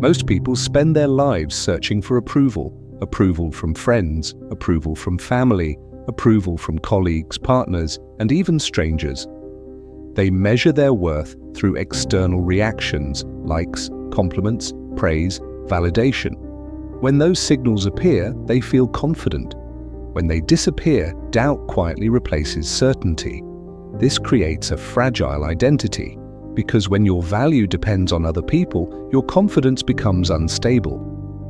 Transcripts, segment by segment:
Most people spend their lives searching for approval from friends, approval from family, approval from colleagues, partners, and even strangers. They measure their worth through external reactions, likes, compliments, praise, validation. When those signals appear, they feel confident. When they disappear, doubt quietly replaces certainty. This creates a fragile identity, because when your value depends on other people, your confidence becomes unstable.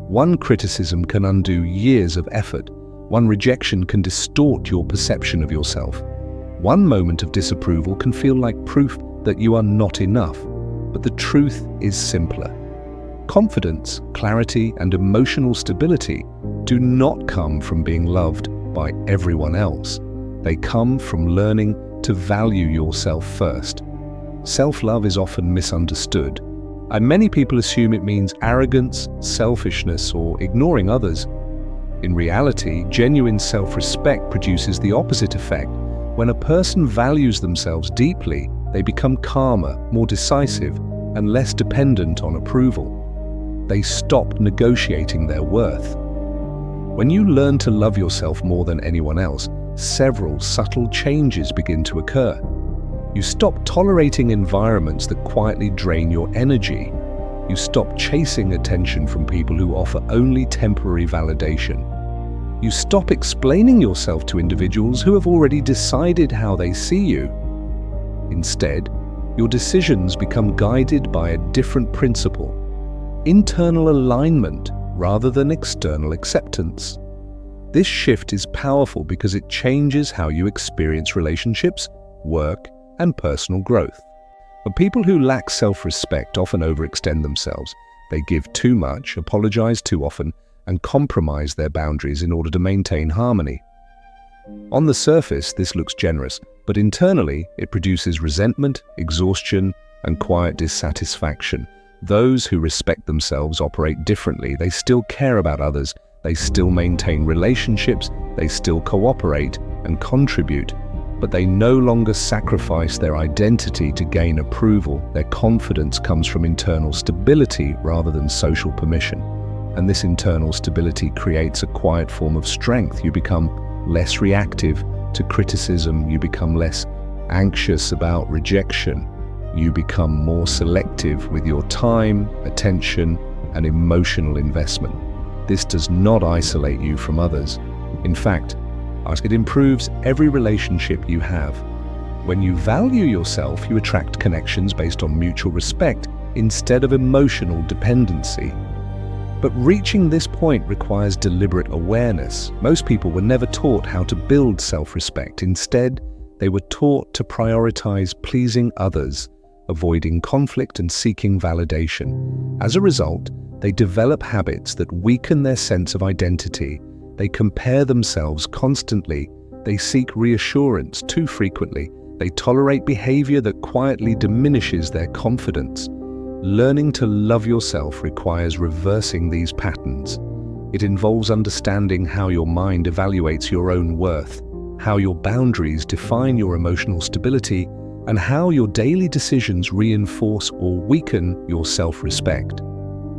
One criticism can undo years of effort. One rejection can distort your perception of yourself. One moment of disapproval can feel like proof that you are not enough. But the truth is simpler. Confidence, clarity, and emotional stability do not come from being loved by everyone else. They come from learning to value yourself first. Self-love is often misunderstood, and many people assume it means arrogance, selfishness, or ignoring others. In reality, genuine self-respect produces the opposite effect. When a person values themselves deeply, they become calmer, more decisive, and less dependent on approval. They stop negotiating their worth. When you learn to love yourself more than anyone else, several subtle changes begin to occur. You stop tolerating environments that quietly drain your energy. You stop chasing attention from people who offer only temporary validation. You stop explaining yourself to individuals who have already decided how they see you. Instead, your decisions become guided by a different principle: internal alignment rather than external acceptance. This shift is powerful because it changes how you experience relationships, work, and personal growth. But people who lack self-respect often overextend themselves. They give too much, apologize too often, and compromise their boundaries in order to maintain harmony. On the surface, this looks generous, but internally, it produces resentment, exhaustion, and quiet dissatisfaction. Those who respect themselves operate differently. They still care about others. They still maintain relationships. They still cooperate and contribute. But they no longer sacrifice their identity to gain approval. Their confidence comes from internal stability rather than social permission. And this internal stability creates a quiet form of strength. You become less reactive to criticism. You become less anxious about rejection. You become more selective with your time, attention, and emotional investment. This does not isolate you from others. In fact, it improves every relationship you have. When you value yourself, you attract connections based on mutual respect instead of emotional dependency. But reaching this point requires deliberate awareness. Most people were never taught how to build self-respect. Instead, they were taught to prioritize pleasing others, avoiding conflict and seeking validation. As a result, they develop habits that weaken their sense of identity. They compare themselves constantly. They seek reassurance too frequently. They tolerate behavior that quietly diminishes their confidence. Learning to love yourself requires reversing these patterns. It involves understanding how your mind evaluates your own worth, how your boundaries define your emotional stability, and how your daily decisions reinforce or weaken your self-respect.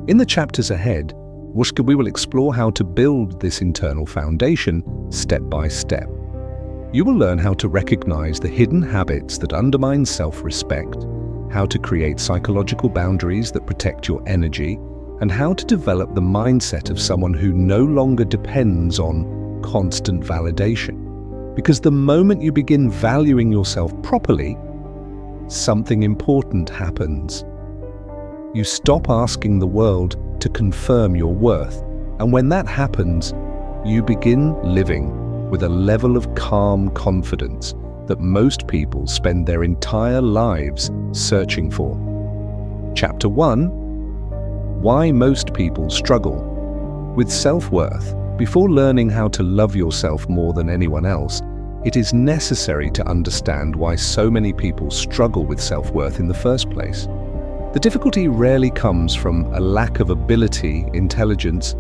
In the chapters ahead, we will explore how to build this internal foundation step by step. You will learn how to recognize the hidden habits that undermine self-respect, how to create psychological boundaries that protect your energy, and how to develop the mindset of someone who no longer depends on constant validation. Because the moment you begin valuing yourself properly, something important happens. You stop asking the world to confirm your worth, and when that happens, you begin living with a level of calm confidence that most people spend their entire lives searching for. Chapter 1: Why most people struggle with self-worth. Before learning how to love yourself more than anyone else, it is necessary to understand why so many people struggle with self-worth in the first place. The difficulty rarely comes from a lack of ability, intelligence,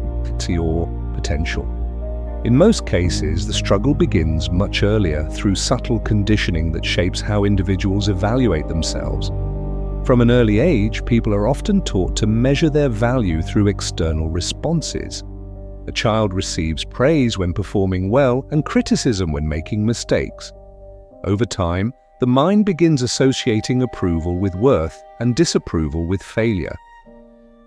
or potential. In most cases, the struggle begins much earlier through subtle conditioning that shapes how individuals evaluate themselves. From an early age, people are often taught to measure their value through external responses. A child receives praise when performing well and criticism when making mistakes. Over time, the mind begins associating approval with worth and disapproval with failure.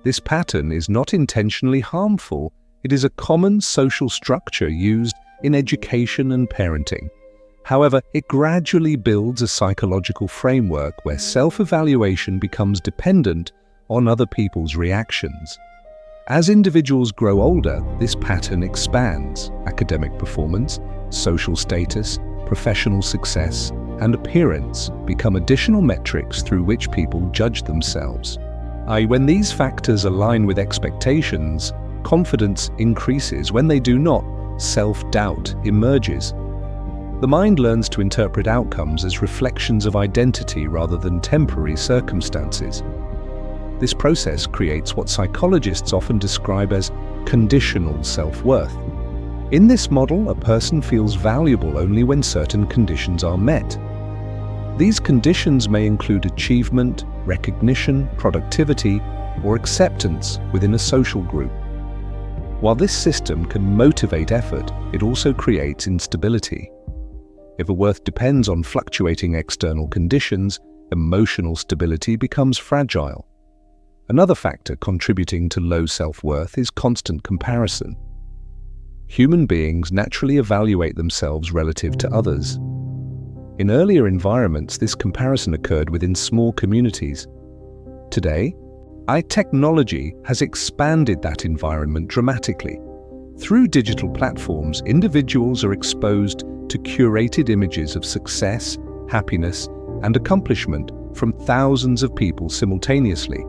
This pattern is not intentionally harmful. It is a common social structure used in education and parenting. However, it gradually builds a psychological framework where self-evaluation becomes dependent on other people's reactions. As individuals grow older, this pattern expands. Academic performance, social status, professional success, and appearance become additional metrics through which people judge themselves. When these factors align with expectations, confidence increases. When they do not, self-doubt emerges. The mind learns to interpret outcomes as reflections of identity rather than temporary circumstances. This process creates what psychologists often describe as conditional self-worth. In this model, a person feels valuable only when certain conditions are met. These conditions may include achievement, recognition, productivity, or acceptance within a social group. While this system can motivate effort, it also creates instability. If a worth depends on fluctuating external conditions, emotional stability becomes fragile. Another factor contributing to low self-worth is constant comparison. Human beings naturally evaluate themselves relative to others. In earlier environments, this comparison occurred within small communities. Today, technology has expanded that environment dramatically. Through digital platforms, individuals are exposed to curated images of success, happiness, and accomplishment from thousands of people simultaneously.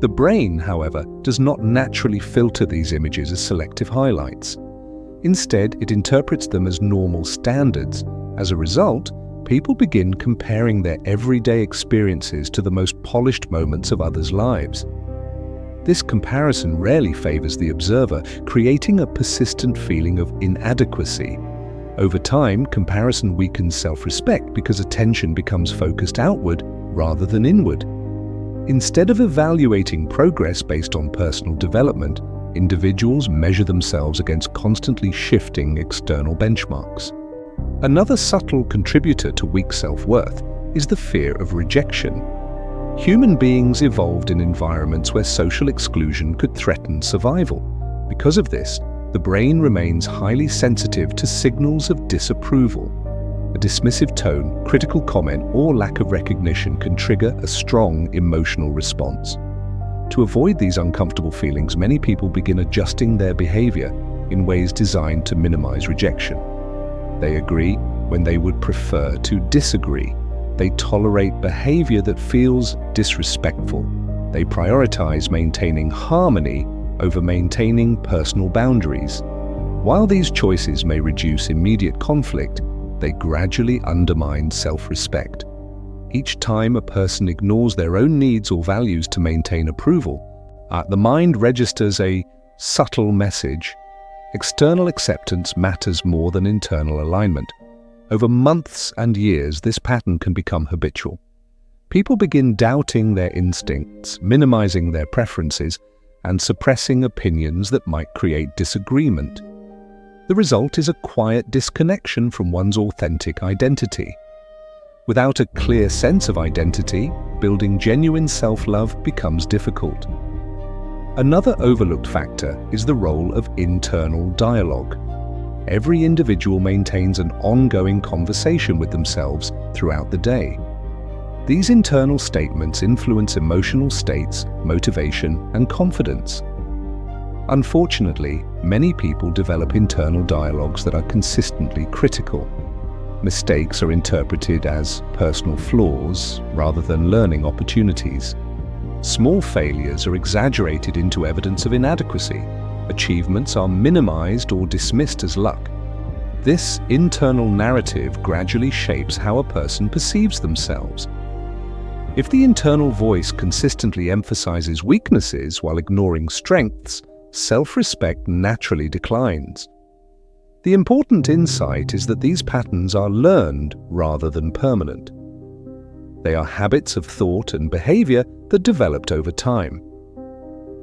The brain, however, does not naturally filter these images as selective highlights. Instead, it interprets them as normal standards. As a result, people begin comparing their everyday experiences to the most polished moments of others' lives. This comparison rarely favors the observer, creating a persistent feeling of inadequacy. Over time, comparison weakens self-respect because attention becomes focused outward rather than inward. Instead of evaluating progress based on personal development, individuals measure themselves against constantly shifting external benchmarks. Another subtle contributor to weak self-worth is the fear of rejection. Human beings evolved in environments where social exclusion could threaten survival. Because of this, the brain remains highly sensitive to signals of disapproval. A dismissive tone, critical comment, or lack of recognition can trigger a strong emotional response. To avoid these uncomfortable feelings, many people begin adjusting their behavior in ways designed to minimize rejection. They agree when they would prefer to disagree. They tolerate behavior that feels disrespectful. They prioritize maintaining harmony over maintaining personal boundaries. While these choices may reduce immediate conflict, they gradually undermine self-respect. Each time a person ignores their own needs or values to maintain approval, the mind registers a subtle message. External acceptance matters more than internal alignment. Over months and years, this pattern can become habitual. People begin doubting their instincts, minimizing their preferences, and suppressing opinions that might create disagreement. The result is a quiet disconnection from one's authentic identity. Without a clear sense of identity, building genuine self-love becomes difficult. Another overlooked factor is the role of internal dialogue. Every individual maintains an ongoing conversation with themselves throughout the day. These internal statements influence emotional states, motivation, and confidence. Unfortunately, many people develop internal dialogues that are consistently critical. Mistakes are interpreted as personal flaws rather than learning opportunities. Small failures are exaggerated into evidence of inadequacy. Achievements are minimized or dismissed as luck. This internal narrative gradually shapes how a person perceives themselves. If the internal voice consistently emphasizes weaknesses while ignoring strengths, self-respect naturally declines. The important insight is that these patterns are learned rather than permanent. They are habits of thought and behavior that developed over time.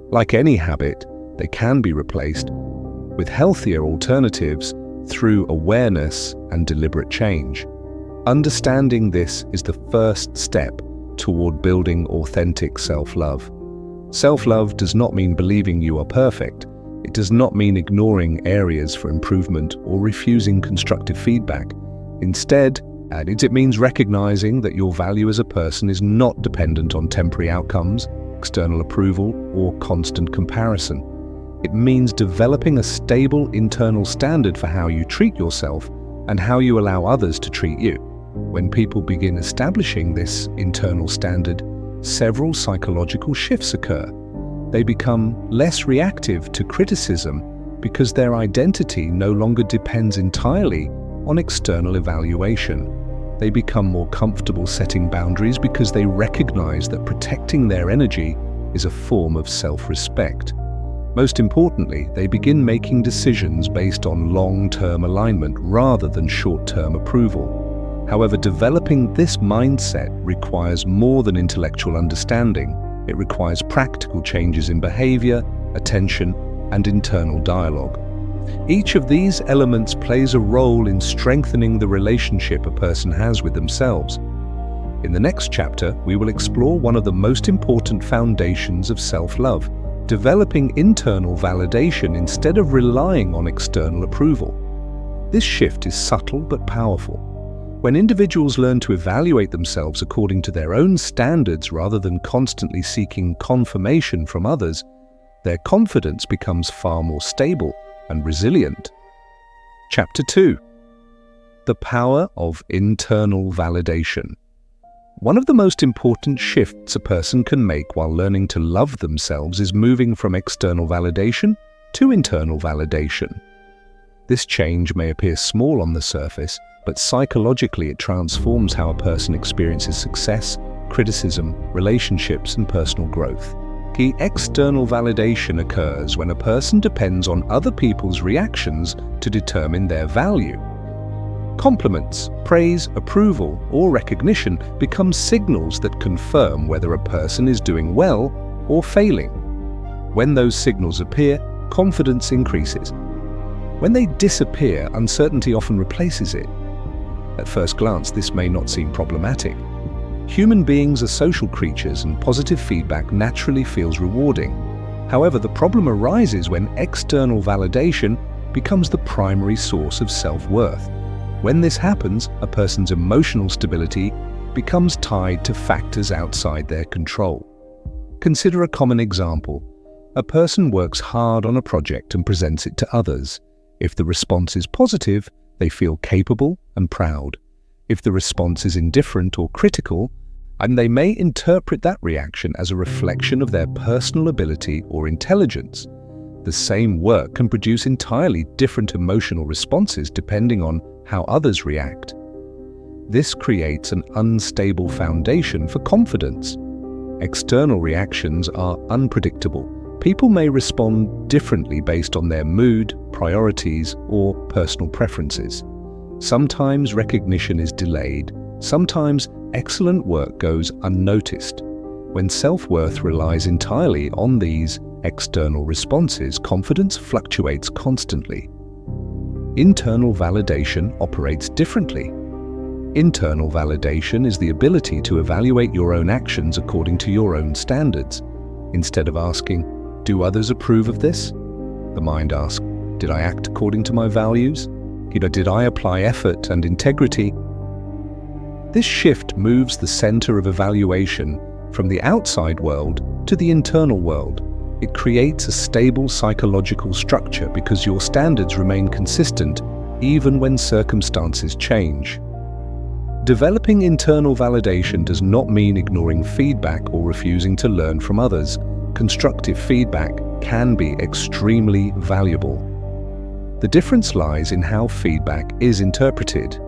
Like any habit, they can be replaced with healthier alternatives through awareness and deliberate change. Understanding this is the first step toward building authentic self-love. Self-love does not mean believing you are perfect. It does not mean ignoring areas for improvement or refusing constructive feedback. Instead, it means recognizing that your value as a person is not dependent on temporary outcomes, external approval, or constant comparison. It means developing a stable internal standard for how you treat yourself and how you allow others to treat you. When people begin establishing this internal standard, several psychological shifts occur. They become less reactive to criticism because their identity no longer depends entirely on external evaluation. They become more comfortable setting boundaries because they recognize that protecting their energy is a form of self-respect. Most importantly, they begin making decisions based on long-term alignment rather than short-term approval. However, developing this mindset requires more than intellectual understanding. It requires practical changes in behavior, attention, and internal dialogue. Each of these elements plays a role in strengthening the relationship a person has with themselves. In the next chapter, we will explore one of the most important foundations of self-love, developing internal validation instead of relying on external approval. This shift is subtle but powerful. When individuals learn to evaluate themselves according to their own standards rather than constantly seeking confirmation from others, their confidence becomes far more stable and resilient. Chapter 2. The power of internal validation. One of the most important shifts a person can make while learning to love themselves is moving from external validation to internal validation. This change may appear small on the surface, but psychologically it transforms how a person experiences success, criticism, relationships, and personal growth. The external validation occurs when a person depends on other people's reactions to determine their value. Compliments, praise, approval, or recognition become signals that confirm whether a person is doing well or failing. When those signals appear, confidence increases. When they disappear, uncertainty often replaces it. At first glance, this may not seem problematic. Human beings are social creatures, and positive feedback naturally feels rewarding. However, the problem arises when external validation becomes the primary source of self-worth. When this happens, a person's emotional stability becomes tied to factors outside their control. Consider a common example. A person works hard on a project and presents it to others. If the response is positive, they feel capable and proud. If the response is indifferent or critical, and they may interpret that reaction as a reflection of their personal ability or intelligence. The same work can produce entirely different emotional responses depending on how others react. This creates an unstable foundation for confidence. External reactions are unpredictable. People may respond differently based on their mood, priorities, or personal preferences. Sometimes recognition is delayed. Sometimes excellent work goes unnoticed. When self-worth relies entirely on these external responses, confidence fluctuates constantly. Internal validation operates differently. Internal validation is the ability to evaluate your own actions according to your own standards. Instead of asking, "Do others approve of this?" the mind asks, "Did I act according to my values? Did I apply effort and integrity?" This shift moves the center of evaluation from the outside world to the internal world. It creates a stable psychological structure because your standards remain consistent even when circumstances change. Developing internal validation does not mean ignoring feedback or refusing to learn from others. Constructive feedback can be extremely valuable. The difference lies in how feedback is interpreted.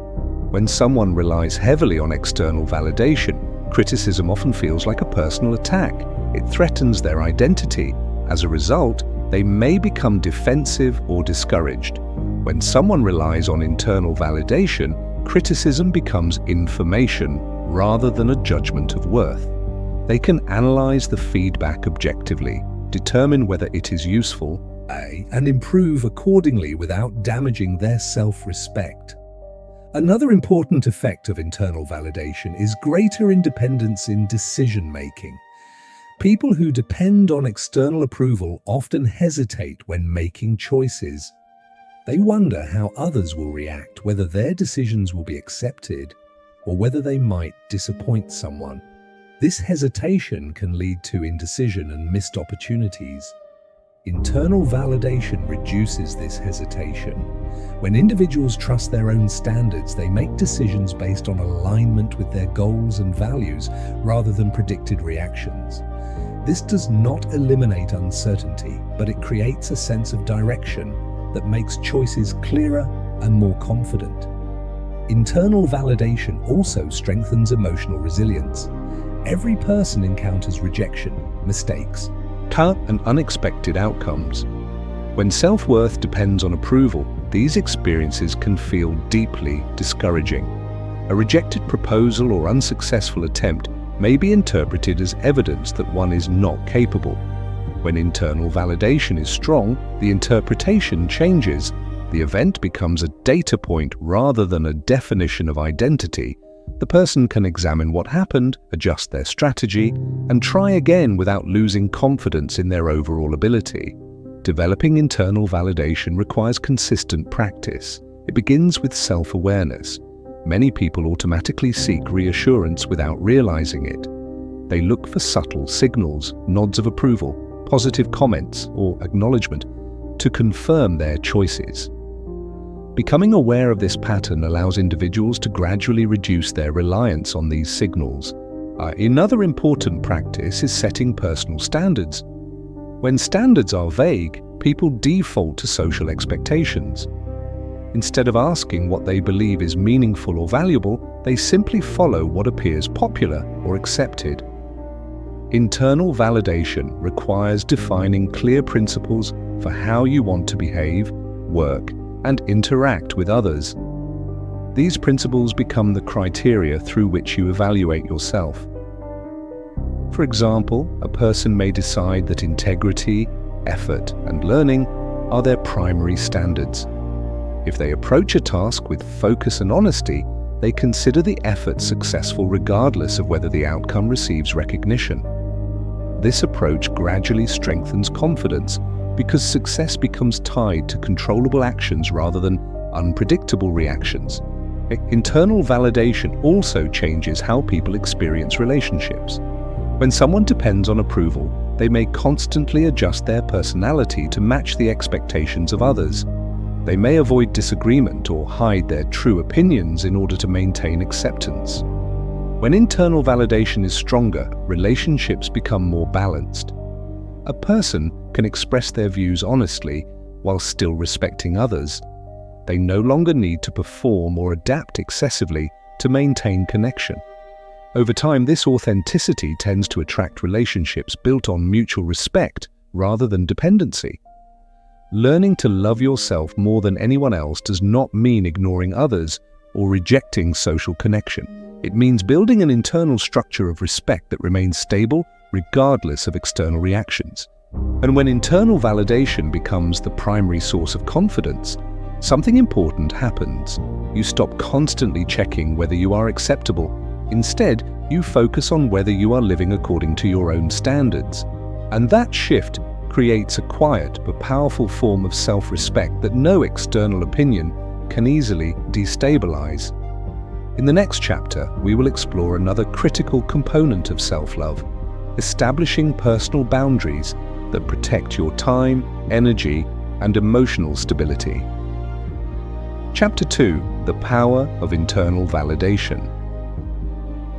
When someone relies heavily on external validation, criticism often feels like a personal attack. It threatens their identity. As a result, they may become defensive or discouraged. When someone relies on internal validation, criticism becomes information rather than a judgment of worth. They can analyze the feedback objectively, determine whether it is useful, and improve accordingly without damaging their self-respect. Another important effect of internal validation is greater independence in decision-making. People who depend on external approval often hesitate when making choices. They wonder how others will react, whether their decisions will be accepted, or whether they might disappoint someone. This hesitation can lead to indecision and missed opportunities. Internal validation reduces this hesitation. When individuals trust their own standards, they make decisions based on alignment with their goals and values rather than predicted reactions. This does not eliminate uncertainty, but it creates a sense of direction that makes choices clearer and more confident. Internal validation also strengthens emotional resilience. Every person encounters rejection, mistakes, and unexpected outcomes. When self-worth depends on approval, these experiences can feel deeply discouraging. A rejected proposal or unsuccessful attempt may be interpreted as evidence that one is not capable. When internal validation is strong, the interpretation changes. The event becomes a data point rather than a definition of identity. The person can examine what happened, adjust their strategy, and try again without losing confidence in their overall ability. Developing internal validation requires consistent practice. It begins with self-awareness. Many people automatically seek reassurance without realizing it. They look for subtle signals, nods of approval, positive comments, or acknowledgement to confirm their choices. Becoming aware of this pattern allows individuals to gradually reduce their reliance on these signals. Another important practice is setting personal standards. When standards are vague, people default to social expectations. Instead of asking what they believe is meaningful or valuable, they simply follow what appears popular or accepted. Internal validation requires defining clear principles for how you want to behave, work, and interact with others. These principles become the criteria through which you evaluate yourself. For example, a person may decide that integrity, effort, and learning are their primary standards. If they approach a task with focus and honesty, they consider the effort successful regardless of whether the outcome receives recognition. This approach gradually strengthens confidence because success becomes tied to controllable actions rather than unpredictable reactions. Internal validation also changes how people experience relationships. When someone depends on approval, they may constantly adjust their personality to match the expectations of others. They may avoid disagreement or hide their true opinions in order to maintain acceptance. When internal validation is stronger, relationships become more balanced. A person can express their views honestly while still respecting others. They no longer need to perform or adapt excessively to maintain connection. Over time, this authenticity tends to attract relationships built on mutual respect rather than dependency. Learning to love yourself more than anyone else does not mean ignoring others or rejecting social connection. It means building an internal structure of respect that remains stable regardless of external reactions. And when internal validation becomes the primary source of confidence, something important happens. You stop constantly checking whether you are acceptable. Instead, you focus on whether you are living according to your own standards. And that shift creates a quiet but powerful form of self-respect that no external opinion can easily destabilize. In the next chapter, we will explore another critical component of self-love: establishing personal boundaries that protect your time, energy, and emotional stability. Chapter 2: The Power of Internal Validation.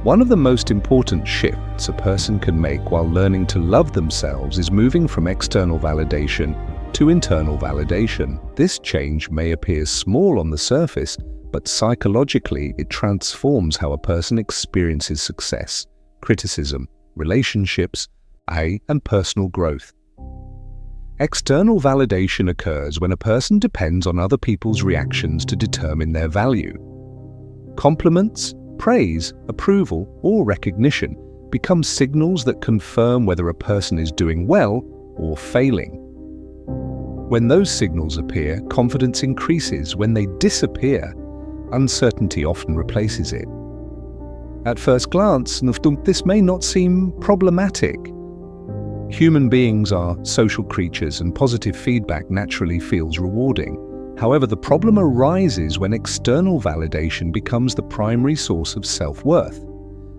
One of the most important shifts a person can make while learning to love themselves is moving from external validation to internal validation. This change may appear small on the surface, but psychologically it transforms how a person experiences success, criticism, relationships, and personal growth. External validation occurs when a person depends on other people's reactions to determine their value. Compliments, Praise, approval, or recognition become signals that confirm whether a person is doing well or failing. When those signals appear, confidence increases. When they disappear, uncertainty often replaces it. At first glance, this may not seem problematic. Human beings are social creatures, and positive feedback naturally feels rewarding. However, the problem arises when external validation becomes the primary source of self-worth.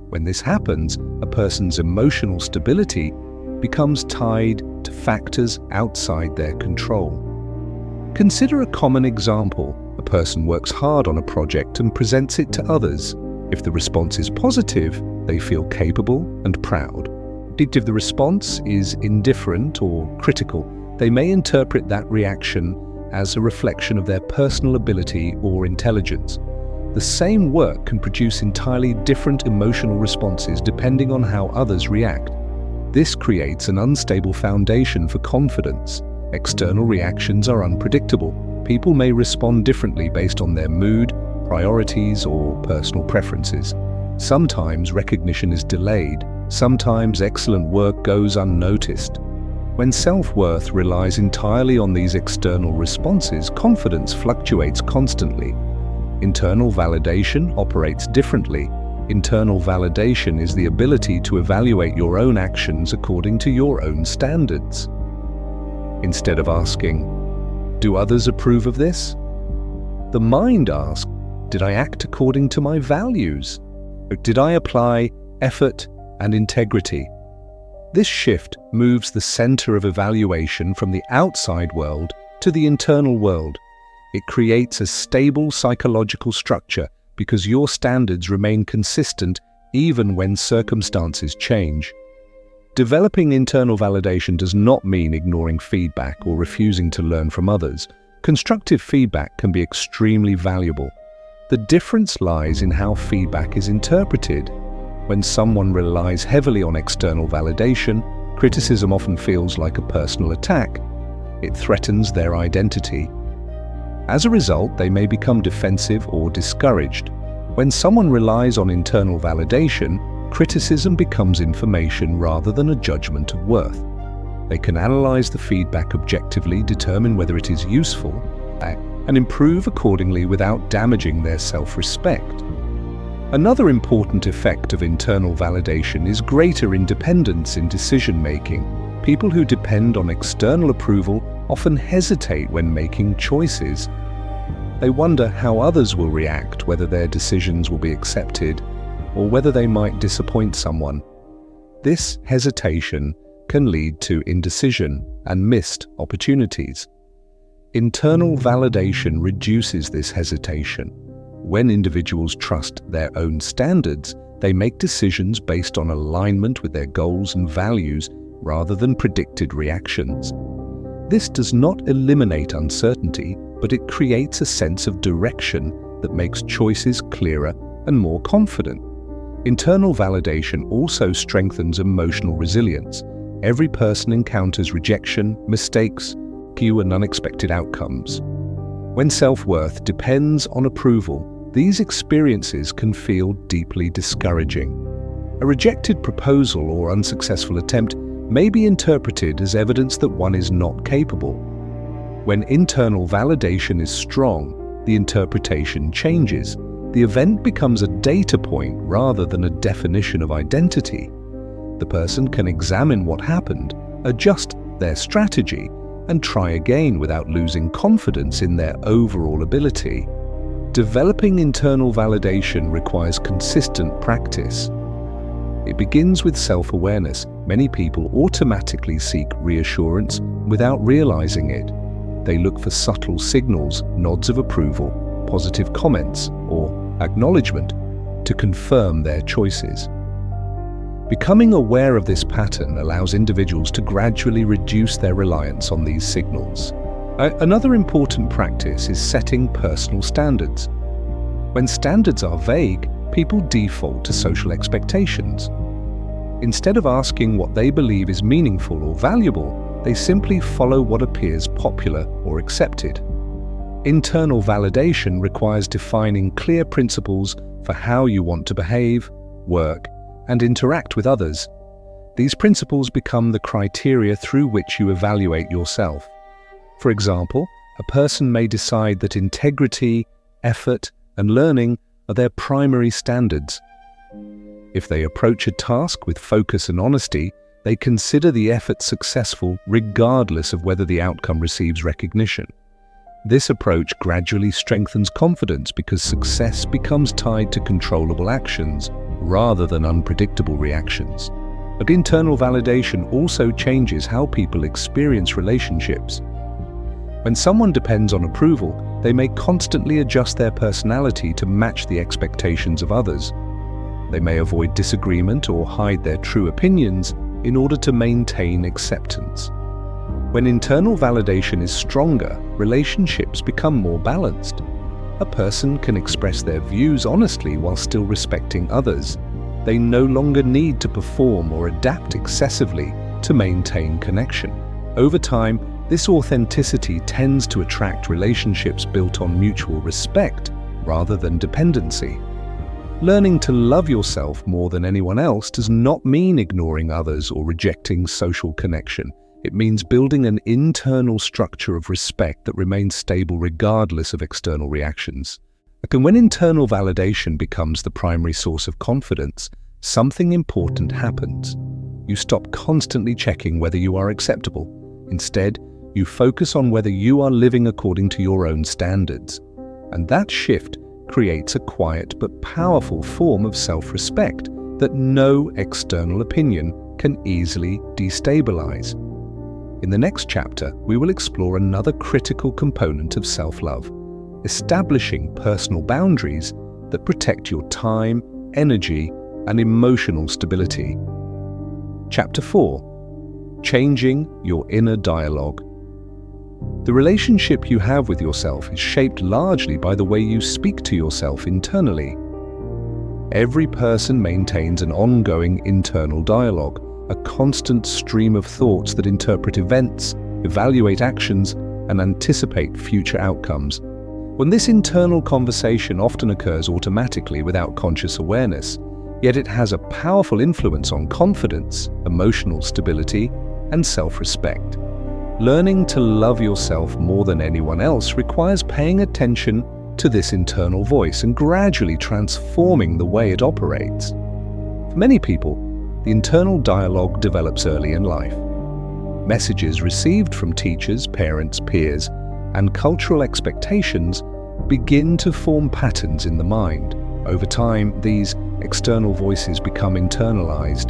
When this happens, a person's emotional stability becomes tied to factors outside their control. Consider a common example. A person works hard on a project and presents it to others. If the response is positive, they feel capable and proud. If the response is indifferent or critical, they may interpret that reaction as a reflection of their personal ability or intelligence. The same work can produce entirely different emotional responses depending on how others react. This creates an unstable foundation for confidence. External reactions are unpredictable. People may respond differently based on their mood, priorities, or personal preferences. Sometimes recognition is delayed. Sometimes excellent work goes unnoticed. When self-worth relies entirely on these external responses, confidence fluctuates constantly. Internal validation operates differently. Internal validation is the ability to evaluate your own actions according to your own standards. Instead of asking, "Do others approve of this?" the mind asks, "Did I act according to my values? Did I apply effort and integrity?" This shift moves the center of evaluation from the outside world to the internal world. It creates a stable psychological structure because your standards remain consistent even when circumstances change. Developing internal validation does not mean ignoring feedback or refusing to learn from others. Constructive feedback can be extremely valuable. The difference lies in how feedback is interpreted. When someone relies heavily on external validation, criticism often feels like a personal attack. It threatens their identity. As a result, they may become defensive or discouraged. When someone relies on internal validation, criticism becomes information rather than a judgment of worth. They can analyze the feedback objectively, determine whether it is useful, and improve accordingly without damaging their self-respect. Another important effect of internal validation is greater independence in decision-making. People who depend on external approval often hesitate when making choices. They wonder how others will react, whether their decisions will be accepted, or whether they might disappoint someone. This hesitation can lead to indecision and missed opportunities. Internal validation reduces this hesitation. When individuals trust their own standards, they make decisions based on alignment with their goals and values rather than predicted reactions. This does not eliminate uncertainty, but it creates a sense of direction that makes choices clearer and more confident. Internal validation also strengthens emotional resilience. Every person encounters rejection, mistakes, and unexpected outcomes. When self-worth depends on approval, these experiences can feel deeply discouraging. A rejected proposal or unsuccessful attempt may be interpreted as evidence that one is not capable. When internal validation is strong, the interpretation changes. The event becomes a data point rather than a definition of identity. The person can examine what happened, adjust their strategy, and try again without losing confidence in their overall ability. Developing internal validation requires consistent practice. It begins with self-awareness. Many people automatically seek reassurance without realizing it. They look for subtle signals, nods of approval, positive comments, or acknowledgement to confirm their choices. Becoming aware of this pattern allows individuals to gradually reduce their reliance on these signals. Another important practice is setting personal standards. When standards are vague, people default to social expectations. Instead of asking what they believe is meaningful or valuable, they simply follow what appears popular or accepted. Internal validation requires defining clear principles, for how you want to behave, work, and interact with others. These principles become the criteria through which you evaluate yourself. For example, a person may decide that integrity, effort, and learning are their primary standards. If they approach a task with focus and honesty, they consider the effort successful regardless of whether the outcome receives recognition. This approach gradually strengthens confidence because success becomes tied to controllable actions rather than unpredictable reactions. But internal validation also changes how people experience relationships. When someone depends on approval, they may constantly adjust their personality to match the expectations of others. They may avoid disagreement or hide their true opinions in order to maintain acceptance. When internal validation is stronger, relationships become more balanced. A person can express their views honestly while still respecting others. They no longer need to perform or adapt excessively to maintain connection. Over time, this authenticity tends to attract relationships built on mutual respect rather than dependency. Learning to love yourself more than anyone else does not mean ignoring others or rejecting social connection. It means building an internal structure of respect that remains stable regardless of external reactions. And when internal validation becomes the primary source of confidence, something important happens. You stop constantly checking whether you are acceptable. Instead, you focus on whether you are living according to your own standards. And that shift creates a quiet but powerful form of self-respect that no external opinion can easily destabilize. In the next chapter, we will explore another critical component of self-love, establishing personal boundaries that protect your time, energy, and emotional stability. Chapter 4. Changing your inner dialogue. The relationship you have with yourself is shaped largely by the way you speak to yourself internally. Every person maintains an ongoing internal dialogue, a constant stream of thoughts that interpret events, evaluate actions, and anticipate future outcomes. When this internal conversation often occurs automatically without conscious awareness, yet it has a powerful influence on confidence, emotional stability, and self-respect. Learning to love yourself more than anyone else requires paying attention to this internal voice and gradually transforming the way it operates. For many people, the internal dialogue develops early in life. Messages received from teachers, parents, peers, and cultural expectations begin to form patterns in the mind. Over time, these external voices become internalized.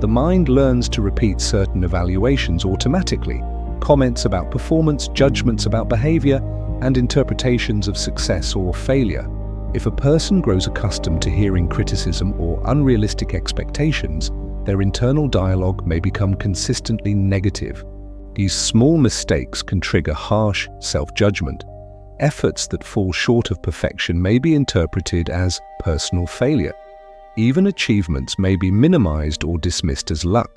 The mind learns to repeat certain evaluations automatically, comments about performance, judgments about behavior, and interpretations of success or failure. If a person grows accustomed to hearing criticism or unrealistic expectations, their internal dialogue may become consistently negative. These small mistakes can trigger harsh self-judgment. Efforts that fall short of perfection may be interpreted as personal failure. Even achievements may be minimized or dismissed as luck.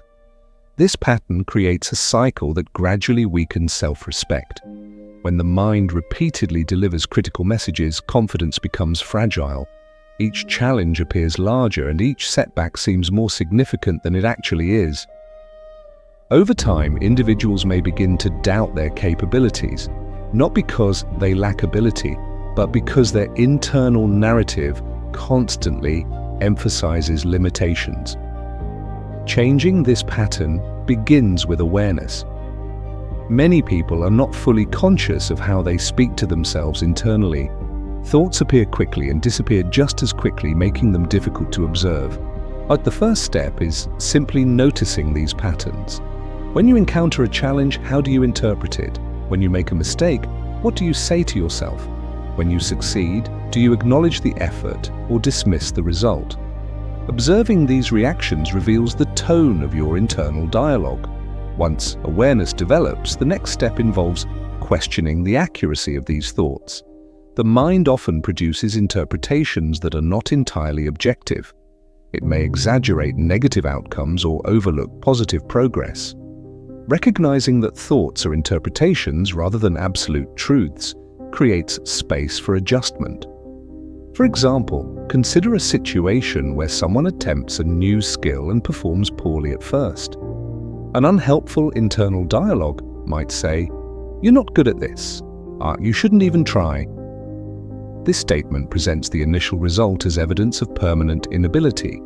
This pattern creates a cycle that gradually weakens self-respect. When the mind repeatedly delivers critical messages, confidence becomes fragile. Each challenge appears larger and each setback seems more significant than it actually is. Over time, individuals may begin to doubt their capabilities, not because they lack ability, but because their internal narrative constantly emphasizes limitations. Changing this pattern begins with awareness. Many people are not fully conscious of how they speak to themselves internally. Thoughts appear quickly and disappear just as quickly, making them difficult to observe. But the first step is simply noticing these patterns. When you encounter a challenge, how do you interpret it? When you make a mistake, what do you say to yourself? When you succeed, do you acknowledge the effort or dismiss the result? Observing these reactions reveals the tone of your internal dialogue. Once awareness develops, the next step involves questioning the accuracy of these thoughts. The mind often produces interpretations that are not entirely objective. It may exaggerate negative outcomes or overlook positive progress. Recognizing that thoughts are interpretations rather than absolute truths creates space for adjustment. For example, consider a situation where someone attempts a new skill and performs poorly at first. An unhelpful internal dialogue might say, "You're not good at this. You shouldn't even try." This statement presents the initial result as evidence of permanent inability.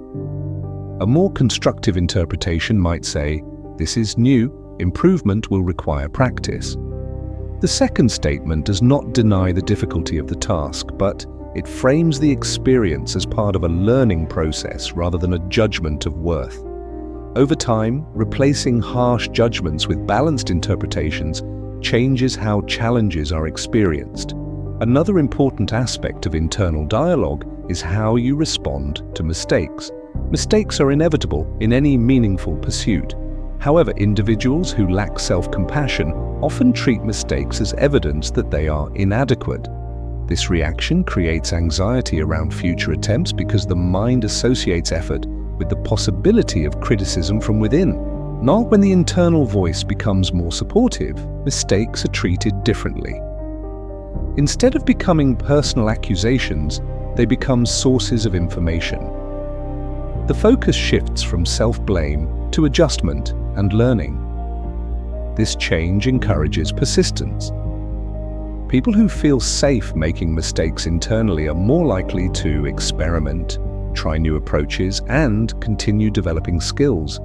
A more constructive interpretation might say, "This is new. Improvement will require practice." The second statement does not deny the difficulty of the task, but it frames the experience as part of a learning process rather than a judgment of worth. Over time, replacing harsh judgments with balanced interpretations changes how challenges are experienced. Another important aspect of internal dialogue is how you respond to mistakes. Mistakes are inevitable in any meaningful pursuit. However, individuals who lack self-compassion often treat mistakes as evidence that they are inadequate. This reaction creates anxiety around future attempts because the mind associates effort with the possibility of criticism from within. Not when the internal voice becomes more supportive, mistakes are treated differently. Instead of becoming personal accusations, they become sources of information. The focus shifts from self-blame to adjustment and learning. This change encourages persistence. People who feel safe making mistakes internally are more likely to experiment, try new approaches, and continue developing skills.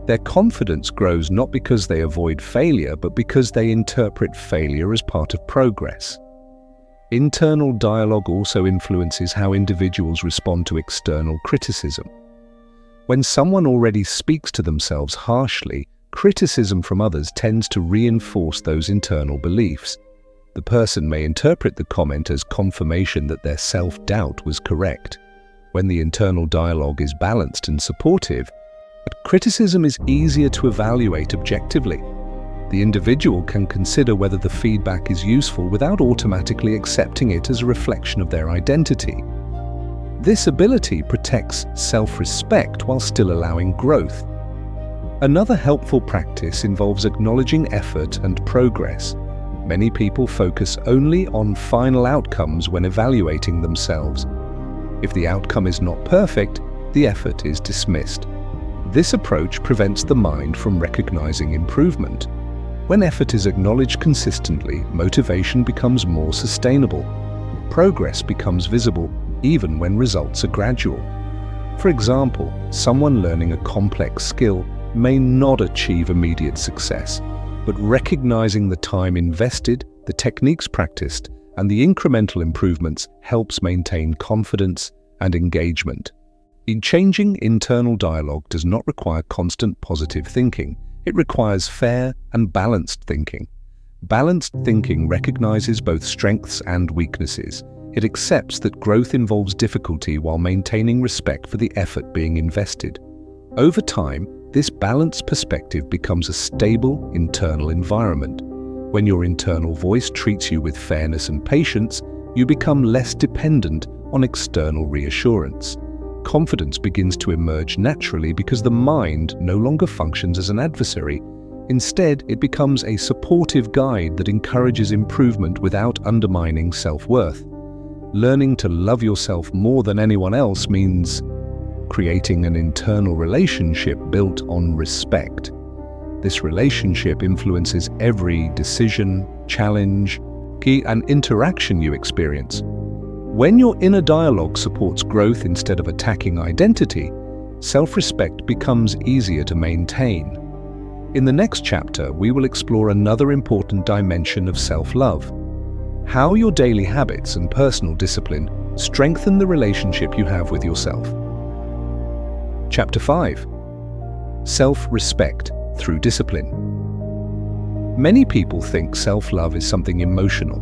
Their confidence grows not because they avoid failure, but because they interpret failure as part of progress. Internal dialogue also influences how individuals respond to external criticism. When someone already speaks to themselves harshly, criticism from others tends to reinforce those internal beliefs. The person may interpret the comment as confirmation that their self-doubt was correct. When the internal dialogue is balanced and supportive, criticism is easier to evaluate objectively. The individual can consider whether the feedback is useful without automatically accepting it as a reflection of their identity. This ability protects self-respect while still allowing growth. Another helpful practice involves acknowledging effort and progress. Many people focus only on final outcomes when evaluating themselves. If the outcome is not perfect, the effort is dismissed. This approach prevents the mind from recognizing improvement. When effort is acknowledged consistently, motivation becomes more sustainable. Progress becomes visible even when results are gradual. For example, someone learning a complex skill may not achieve immediate success, but recognizing the time invested, the techniques practiced, and the incremental improvements helps maintain confidence and engagement. Changing internal dialogue does not require constant positive thinking. It requires fair and balanced thinking. Balanced thinking recognizes both strengths and weaknesses. It accepts that growth involves difficulty while maintaining respect for the effort being invested. Over time, this balanced perspective becomes a stable internal environment. When your internal voice treats you with fairness and patience, you become less dependent on external reassurance. Confidence begins to emerge naturally because the mind no longer functions as an adversary. Instead, it becomes a supportive guide that encourages improvement without undermining self-worth. Learning to love yourself more than anyone else means creating an internal relationship built on respect. This relationship influences every decision, challenge, and interaction you experience. When your inner dialogue supports growth instead of attacking identity, self-respect becomes easier to maintain. In the next chapter, we will explore another important dimension of self-love: how your daily habits and personal discipline strengthen the relationship you have with yourself. Chapter 5. Self-respect through discipline. Many people think self-love is something emotional,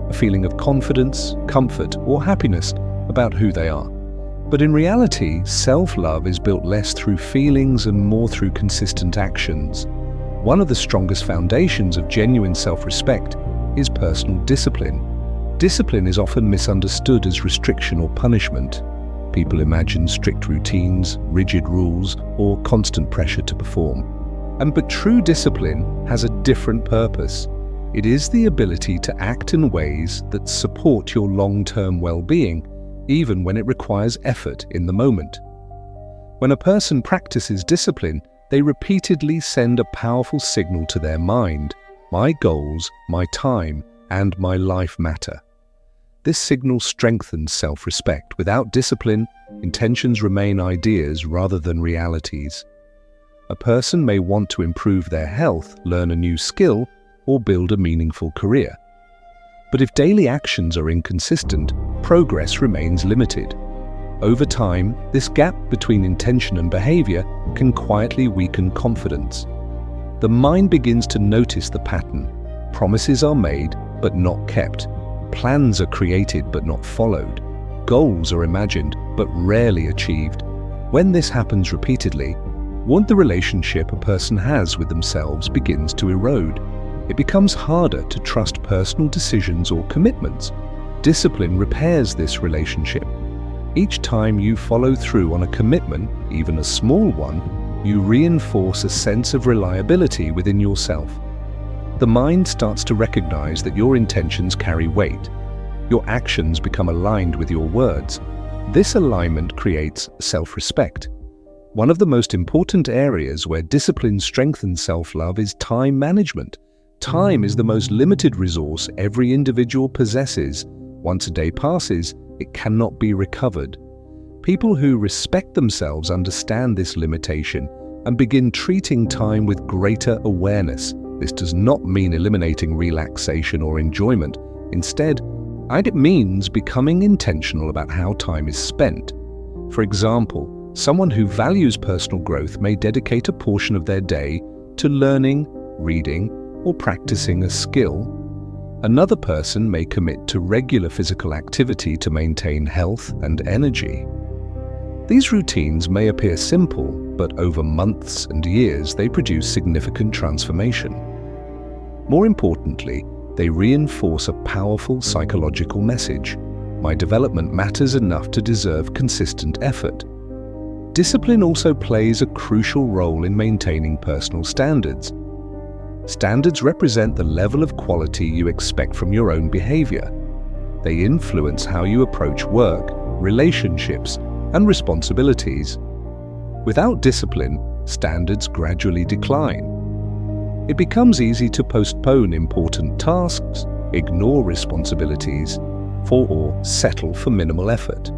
a feeling of confidence, comfort, or happiness about who they are. But in reality, self-love is built less through feelings and more through consistent actions. One of the strongest foundations of genuine self-respect is personal discipline. Discipline is often misunderstood as restriction or punishment. People imagine strict routines, rigid rules, or constant pressure to perform. But true discipline has a different purpose. It is the ability to act in ways that support your long-term well-being even when it requires effort in the moment. When a person practices discipline, they repeatedly send a powerful signal to their mind: my goals, my time, and my life matter. This signal strengthens self-respect. Without discipline, intentions remain ideas rather than realities. A person may want to improve their health, learn a new skill, or build a meaningful career. But if daily actions are inconsistent, progress remains limited. Over time, this gap between intention and behavior can quietly weaken confidence. The mind begins to notice the pattern. Promises are made, but not kept. Plans are created, but not followed. Goals are imagined, but rarely achieved. When this happens repeatedly, the relationship a person has with themselves begins to erode. It becomes harder to trust personal decisions or commitments. Discipline repairs this relationship. Each time you follow through on a commitment, even a small one, you reinforce a sense of reliability within yourself. The mind starts to recognize that your intentions carry weight. Your actions become aligned with your words. This alignment creates self-respect. One of the most important areas where discipline strengthens self-love is time management. Time is the most limited resource every individual possesses. Once a day passes, it cannot be recovered. People who respect themselves understand this limitation and begin treating time with greater awareness. This does not mean eliminating relaxation or enjoyment. Instead, it means becoming intentional about how time is spent. For example, someone who values personal growth may dedicate a portion of their day to learning, reading, or practicing a skill. Another person may commit to regular physical activity to maintain health and energy. These routines may appear simple, but over months and years they produce significant transformation. More importantly, they reinforce a powerful psychological message: my development matters enough to deserve consistent effort. Discipline also plays a crucial role in maintaining personal standards. Standards represent the level of quality you expect from your own behavior. They influence how you approach work, relationships, and responsibilities. Without discipline, standards gradually decline. It becomes easy to postpone important tasks, ignore responsibilities, or settle for minimal effort.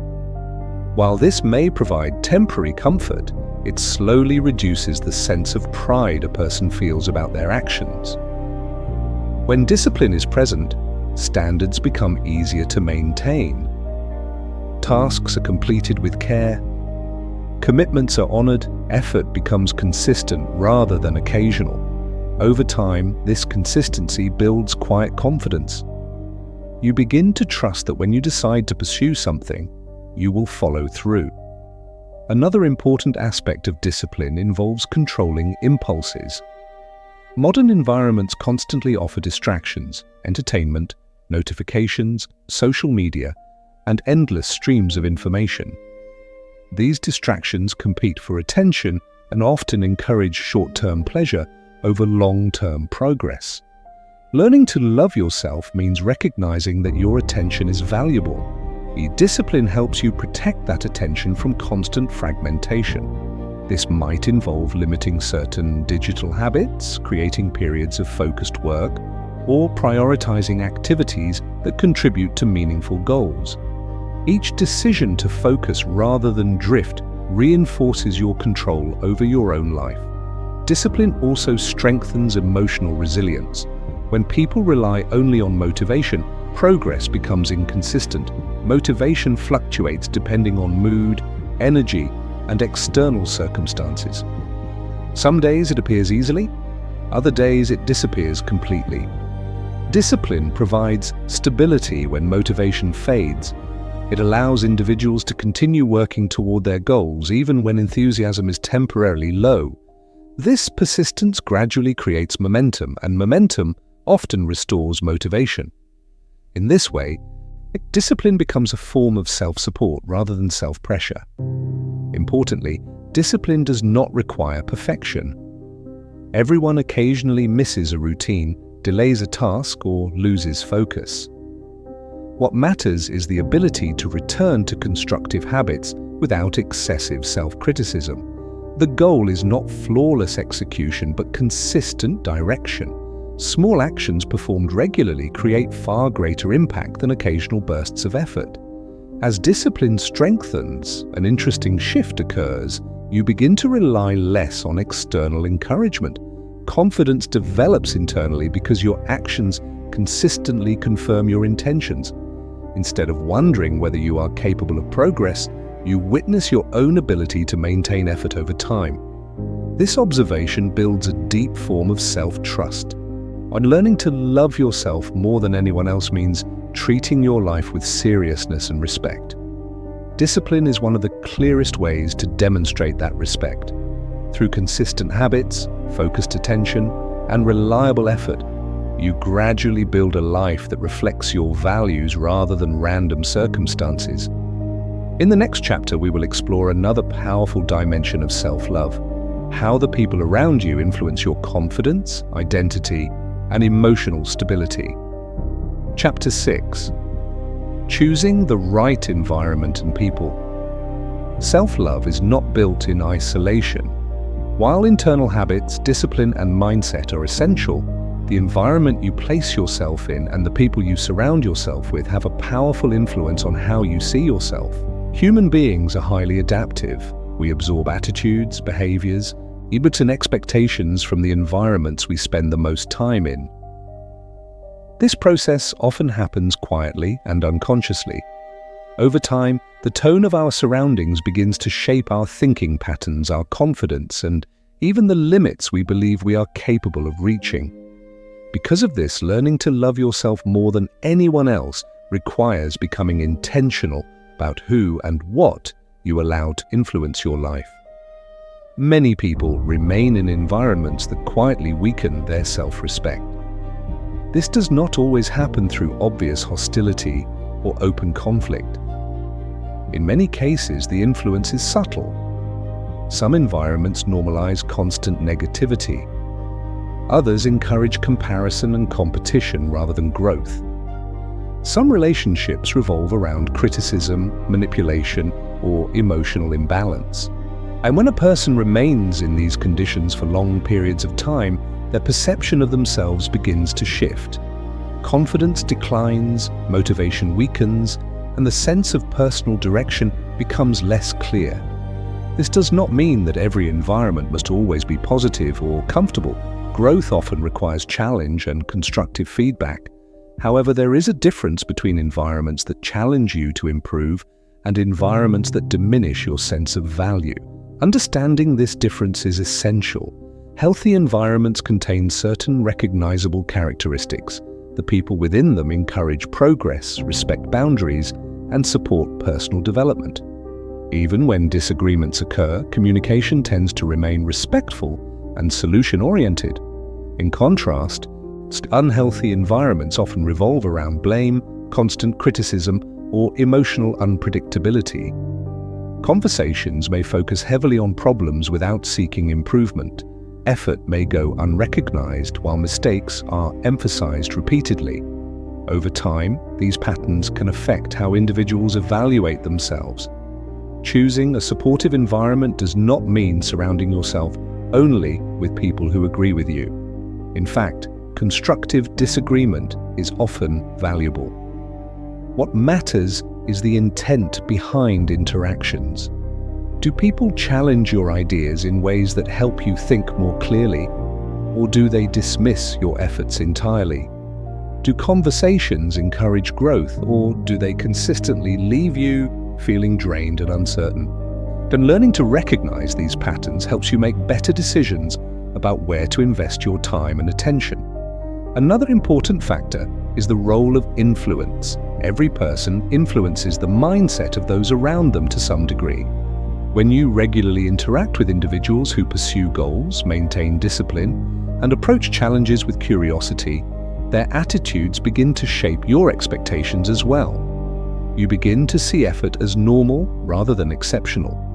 While this may provide temporary comfort, it slowly reduces the sense of pride a person feels about their actions. When discipline is present, standards become easier to maintain. Tasks are completed with care. Commitments are honored. Effort becomes consistent rather than occasional. Over time, this consistency builds quiet confidence. You begin to trust that when you decide to pursue something, you will follow through. Another important aspect of discipline involves controlling impulses. Modern environments constantly offer distractions, entertainment, notifications, social media, and endless streams of information. These distractions compete for attention and often encourage short-term pleasure over long-term progress. Learning to love yourself means recognizing that your attention is valuable. Discipline helps you protect that attention from constant fragmentation. This might involve limiting certain digital habits, creating periods of focused work, or prioritizing activities that contribute to meaningful goals. Each decision to focus rather than drift reinforces your control over your own life. Discipline also strengthens emotional resilience. When people rely only on motivation, progress becomes inconsistent. Motivation fluctuates depending on mood, energy, and external circumstances. Some days it appears easily, other days it disappears completely. Discipline provides stability when motivation fades. It allows individuals to continue working toward their goals even when enthusiasm is temporarily low. This persistence gradually creates momentum, and momentum often restores motivation. In this way, discipline becomes a form of self-support rather than self-pressure. Importantly, discipline does not require perfection. Everyone occasionally misses a routine, delays a task, or loses focus. What matters is the ability to return to constructive habits without excessive self-criticism. The goal is not flawless execution, but consistent direction. Small actions performed regularly create far greater impact than occasional bursts of effort. As discipline strengthens, an interesting shift occurs. You begin to rely less on external encouragement. Confidence develops internally because your actions consistently confirm your intentions. Instead of wondering whether you are capable of progress, you witness your own ability to maintain effort over time. This observation builds a deep form of self-trust. And learning to love yourself more than anyone else means treating your life with seriousness and respect. Discipline is one of the clearest ways to demonstrate that respect. Through consistent habits, focused attention, and reliable effort, you gradually build a life that reflects your values rather than random circumstances. In the next chapter, we will explore another powerful dimension of self-love, how the people around you influence your confidence, identity, and emotional stability. Chapter 6. Choosing the right environment and people. Self-love is not built in isolation. While internal habits, discipline, and mindset are essential, the environment you place yourself in and the people you surround yourself with have a powerful influence on how you see yourself. Human beings are highly adaptive. We absorb attitudes, behaviors, and expectations from the environments we spend the most time in. This process often happens quietly and unconsciously. Over time, the tone of our surroundings begins to shape our thinking patterns, our confidence, and even the limits we believe we are capable of reaching. Because of this, learning to love yourself more than anyone else requires becoming intentional about who and what you allow to influence your life. Many people remain in environments that quietly weaken their self-respect. This does not always happen through obvious hostility or open conflict. In many cases, the influence is subtle. Some environments normalize constant negativity. Others encourage comparison and competition rather than growth. Some relationships revolve around criticism, manipulation, or emotional imbalance. And when a person remains in these conditions for long periods of time, their perception of themselves begins to shift. Confidence declines, motivation weakens, and the sense of personal direction becomes less clear. This does not mean that every environment must always be positive or comfortable. Growth often requires challenge and constructive feedback. However, there is a difference between environments that challenge you to improve and environments that diminish your sense of value. Understanding this difference is essential. Healthy environments contain certain recognizable characteristics. The people within them encourage progress, respect boundaries, and support personal development. Even when disagreements occur, communication tends to remain respectful and solution-oriented. In contrast, unhealthy environments often revolve around blame, constant criticism, or emotional unpredictability. Conversations may focus heavily on problems without seeking improvement. Effort may go unrecognized while mistakes are emphasized repeatedly. Over time, these patterns can affect how individuals evaluate themselves. Choosing a supportive environment does not mean surrounding yourself only with people who agree with you. In fact, constructive disagreement is often valuable. What matters is the intent behind interactions. Do people challenge your ideas in ways that help you think more clearly, or do they dismiss your efforts entirely? Do conversations encourage growth, or do they consistently leave you feeling drained and uncertain? And learning to recognize these patterns helps you make better decisions about where to invest your time and attention. Another important factor is the role of influence. Every person influences the mindset of those around them to some degree. When you regularly interact with individuals who pursue goals, maintain discipline, and approach challenges with curiosity, their attitudes begin to shape your expectations as well. You begin to see effort as normal rather than exceptional.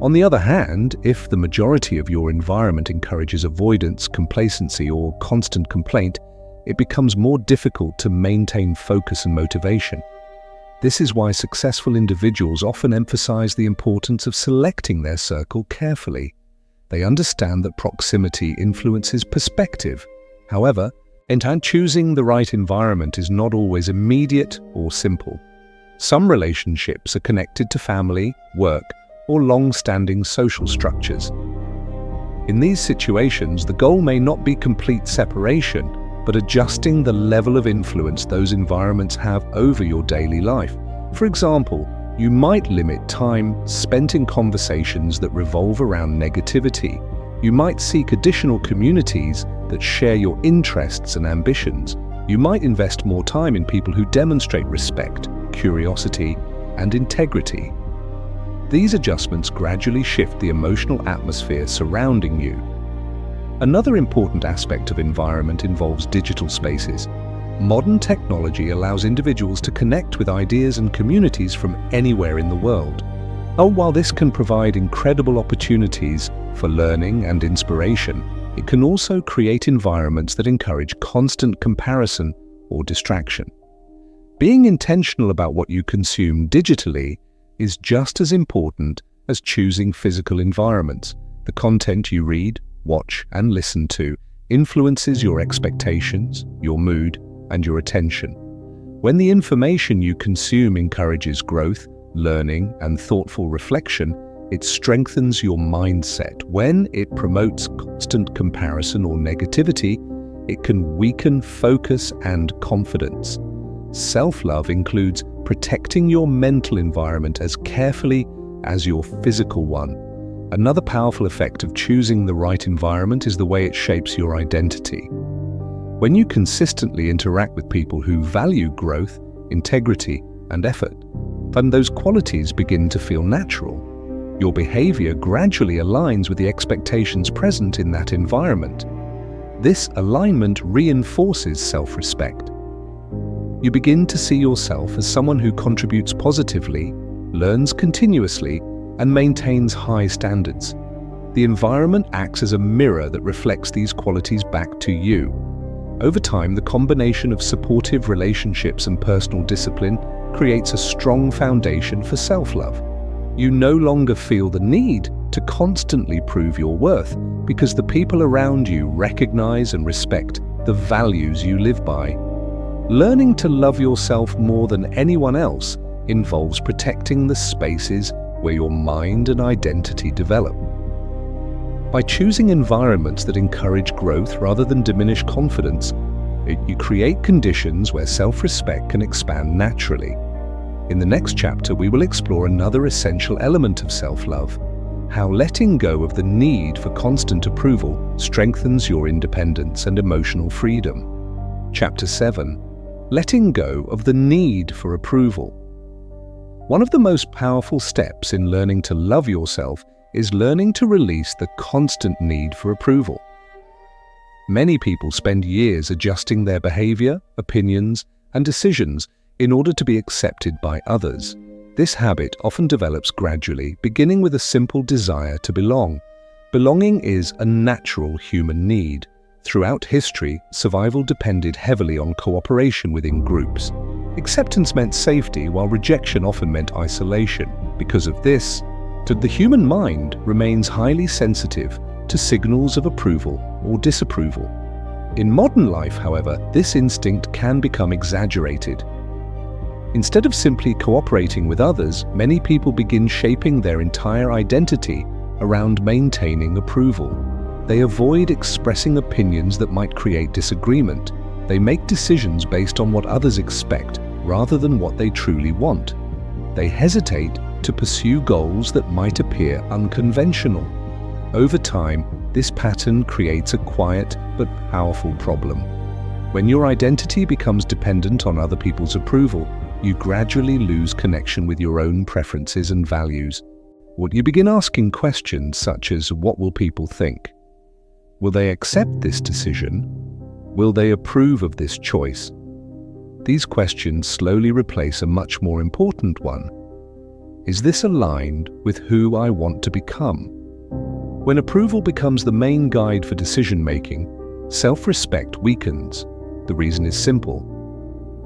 On the other hand, if the majority of your environment encourages avoidance, complacency, or constant complaint, it becomes more difficult to maintain focus and motivation. This is why successful individuals often emphasize the importance of selecting their circle carefully. They understand that proximity influences perspective. However, choosing the right environment is not always immediate or simple. Some relationships are connected to family, work, or long-standing social structures. In these situations, the goal may not be complete separation, but adjusting the level of influence those environments have over your daily life. For example, you might limit time spent in conversations that revolve around negativity. You might seek additional communities that share your interests and ambitions. You might invest more time in people who demonstrate respect, curiosity, and integrity. These adjustments gradually shift the emotional atmosphere surrounding you. Another important aspect of environment involves digital spaces. Modern technology allows individuals to connect with ideas and communities from anywhere in the world. While this can provide incredible opportunities for learning and inspiration, it can also create environments that encourage constant comparison or distraction. Being intentional about what you consume digitally is just as important as choosing physical environments. The content you read, watch, and listen to influences your expectations, your mood, and your attention. When the information you consume encourages growth, learning, and thoughtful reflection, it strengthens your mindset. When it promotes constant comparison or negativity, it can weaken focus and confidence. Self-love includes protecting your mental environment as carefully as your physical one. Another powerful effect of choosing the right environment is the way it shapes your identity. When you consistently interact with people who value growth, integrity, and effort, then those qualities begin to feel natural. Your behavior gradually aligns with the expectations present in that environment. This alignment reinforces self-respect. You begin to see yourself as someone who contributes positively, learns continuously, and maintains high standards. The environment acts as a mirror that reflects these qualities back to you. Over time, the combination of supportive relationships and personal discipline creates a strong foundation for self-love. You no longer feel the need to constantly prove your worth because the people around you recognize and respect the values you live by. Learning to love yourself more than anyone else involves protecting the spaces where your mind and identity develop. By choosing environments that encourage growth rather than diminish confidence, you create conditions where self-respect can expand naturally. In the next chapter, we will explore another essential element of self-love: how letting go of the need for constant approval strengthens your independence and emotional freedom. Chapter 7. Letting go of the need for approval. One of the most powerful steps in learning to love yourself is learning to release the constant need for approval. Many people spend years adjusting their behavior, opinions, and decisions in order to be accepted by others. This habit often develops gradually, beginning with a simple desire to belong. Belonging is a natural human need. Throughout history, survival depended heavily on cooperation within groups. Acceptance meant safety, while rejection often meant isolation. Because of this, the human mind remains highly sensitive to signals of approval or disapproval. In modern life, however, this instinct can become exaggerated. Instead of simply cooperating with others, many people begin shaping their entire identity around maintaining approval. They avoid expressing opinions that might create disagreement. They make decisions based on what others expect rather than what they truly want. They hesitate to pursue goals that might appear unconventional. Over time, this pattern creates a quiet but powerful problem. When your identity becomes dependent on other people's approval, you gradually lose connection with your own preferences and values. You begin asking questions such as, what will people think? Will they accept this decision? Will they approve of this choice? These questions slowly replace a much more important one. Is this aligned with who I want to become? When approval becomes the main guide for decision-making, self-respect weakens. The reason is simple.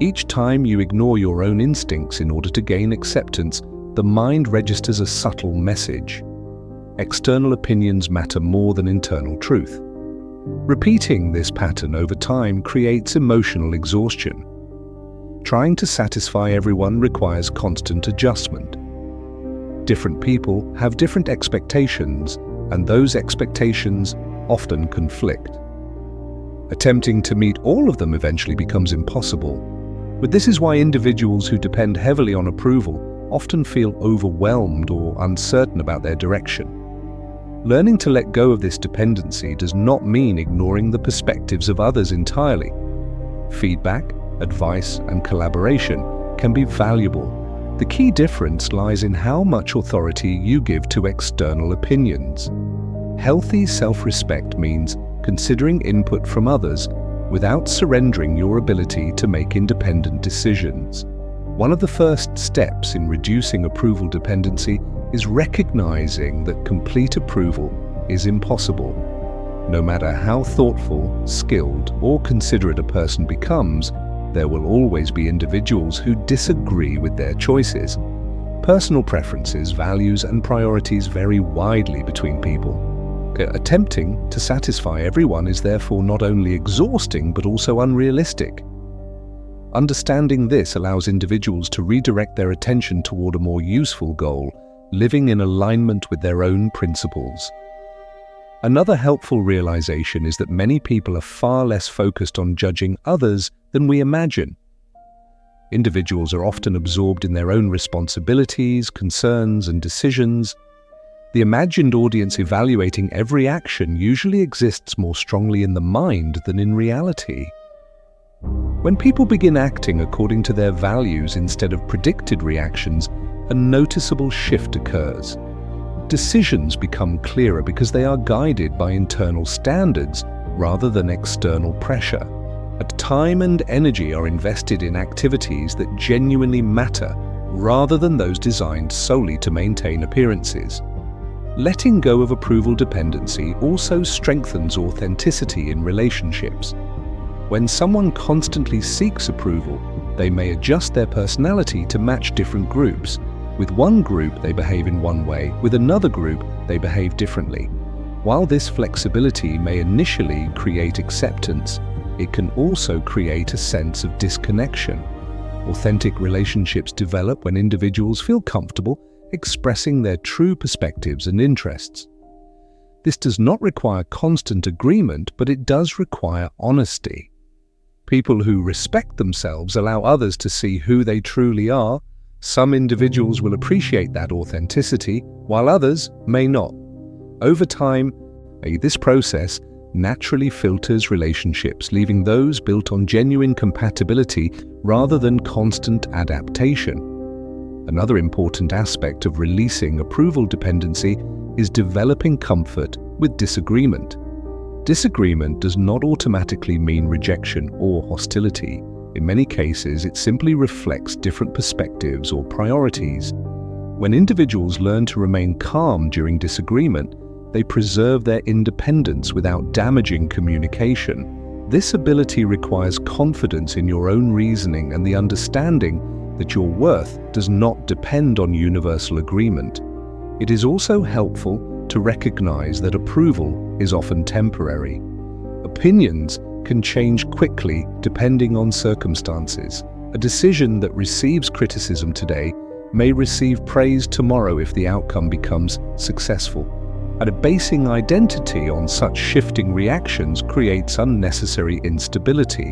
Each time you ignore your own instincts in order to gain acceptance, the mind registers a subtle message. External opinions matter more than internal truth. Repeating this pattern over time creates emotional exhaustion. Trying to satisfy everyone requires constant adjustment. Different people have different expectations, and those expectations often conflict. Attempting to meet all of them eventually becomes impossible. But this is why individuals who depend heavily on approval often feel overwhelmed or uncertain about their direction. Learning to let go of this dependency does not mean ignoring the perspectives of others entirely. Feedback, advice, and collaboration can be valuable. The key difference lies in how much authority you give to external opinions. Healthy self-respect means considering input from others without surrendering your ability to make independent decisions. One of the first steps in reducing approval dependency is recognizing that complete approval is impossible. No matter how thoughtful, skilled, or considerate a person becomes, there will always be individuals who disagree with their choices. Personal preferences, values, and priorities vary widely between people. Attempting to satisfy everyone is therefore not only exhausting but also unrealistic. Understanding this allows individuals to redirect their attention toward a more useful goal, living in alignment with their own principles. Another helpful realization is that many people are far less focused on judging others than we imagine. Individuals are often absorbed in their own responsibilities, concerns, and decisions. The imagined audience evaluating every action usually exists more strongly in the mind than in reality. When people begin acting according to their values instead of predicted reactions, a noticeable shift occurs. Decisions become clearer because they are guided by internal standards rather than external pressure. Time and energy are invested in activities that genuinely matter rather than those designed solely to maintain appearances. Letting go of approval dependency also strengthens authenticity in relationships. When someone constantly seeks approval, they may adjust their personality to match different groups. With one group, they behave in one way. With another group, they behave differently. While this flexibility may initially create acceptance, it can also create a sense of disconnection. Authentic relationships develop when individuals feel comfortable expressing their true perspectives and interests. This does not require constant agreement, but it does require honesty. People who respect themselves allow others to see who they truly are. Some individuals will appreciate that authenticity, while others may not. Over time, this process naturally filters relationships, leaving those built on genuine compatibility rather than constant adaptation. Another important aspect of releasing approval dependency is developing comfort with disagreement. Disagreement does not automatically mean rejection or hostility. In many cases, it simply reflects different perspectives or priorities. When individuals learn to remain calm during disagreement, they preserve their independence without damaging communication. This ability requires confidence in your own reasoning and the understanding that your worth does not depend on universal agreement. It is also helpful to recognize that approval is often temporary. Opinions can change quickly depending on circumstances. A decision that receives criticism today may receive praise tomorrow if the outcome becomes successful. And basing identity on such shifting reactions creates unnecessary instability.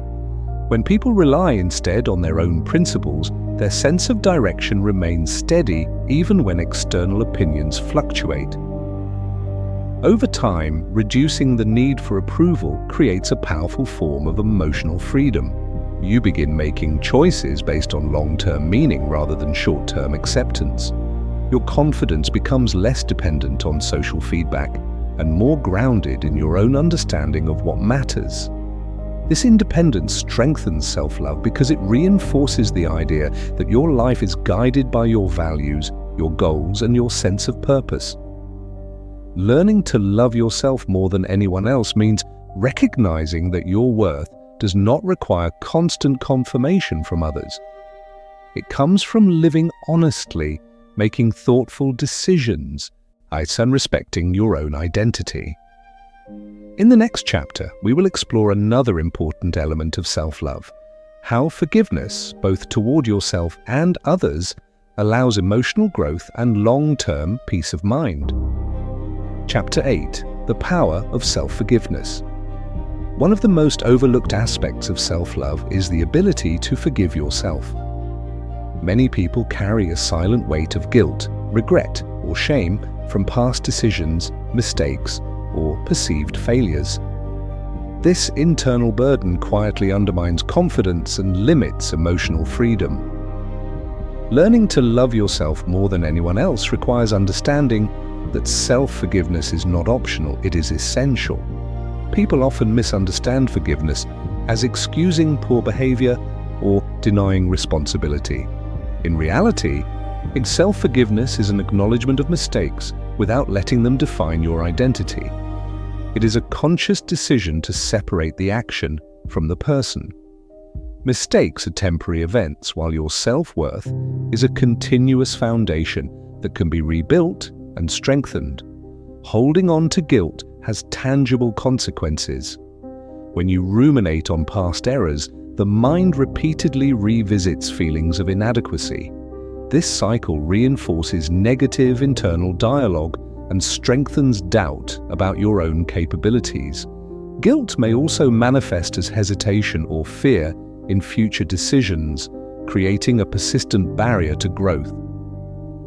When people rely instead on their own principles, their sense of direction remains steady even when external opinions fluctuate. Over time, reducing the need for approval creates a powerful form of emotional freedom. You begin making choices based on long-term meaning rather than short-term acceptance. Your confidence becomes less dependent on social feedback and more grounded in your own understanding of what matters. This independence strengthens self-love because it reinforces the idea that your life is guided by your values, your goals, and your sense of purpose. Learning to love yourself more than anyone else means recognizing that your worth does not require constant confirmation from others. It comes from living honestly, making thoughtful decisions, and respecting your own identity. In the next chapter, we will explore another important element of self-love: how forgiveness, both toward yourself and others, allows emotional growth and long-term peace of mind. Chapter 8: The Power of Self-Forgiveness. One of the most overlooked aspects of self-love is the ability to forgive yourself. Many people carry a silent weight of guilt, regret, or shame from past decisions, mistakes, or perceived failures. This internal burden quietly undermines confidence and limits emotional freedom. Learning to love yourself more than anyone else requires understanding that self-forgiveness is not optional, it is essential. People often misunderstand forgiveness as excusing poor behavior or denying responsibility. In reality, self-forgiveness is an acknowledgement of mistakes without letting them define your identity. It is a conscious decision to separate the action from the person. Mistakes are temporary events, while your self-worth is a continuous foundation that can be rebuilt and strengthened. Holding on to guilt has tangible consequences. When you ruminate on past errors, the mind repeatedly revisits feelings of inadequacy. This cycle reinforces negative internal dialogue and strengthens doubt about your own capabilities. Guilt may also manifest as hesitation or fear in future decisions, creating a persistent barrier to growth.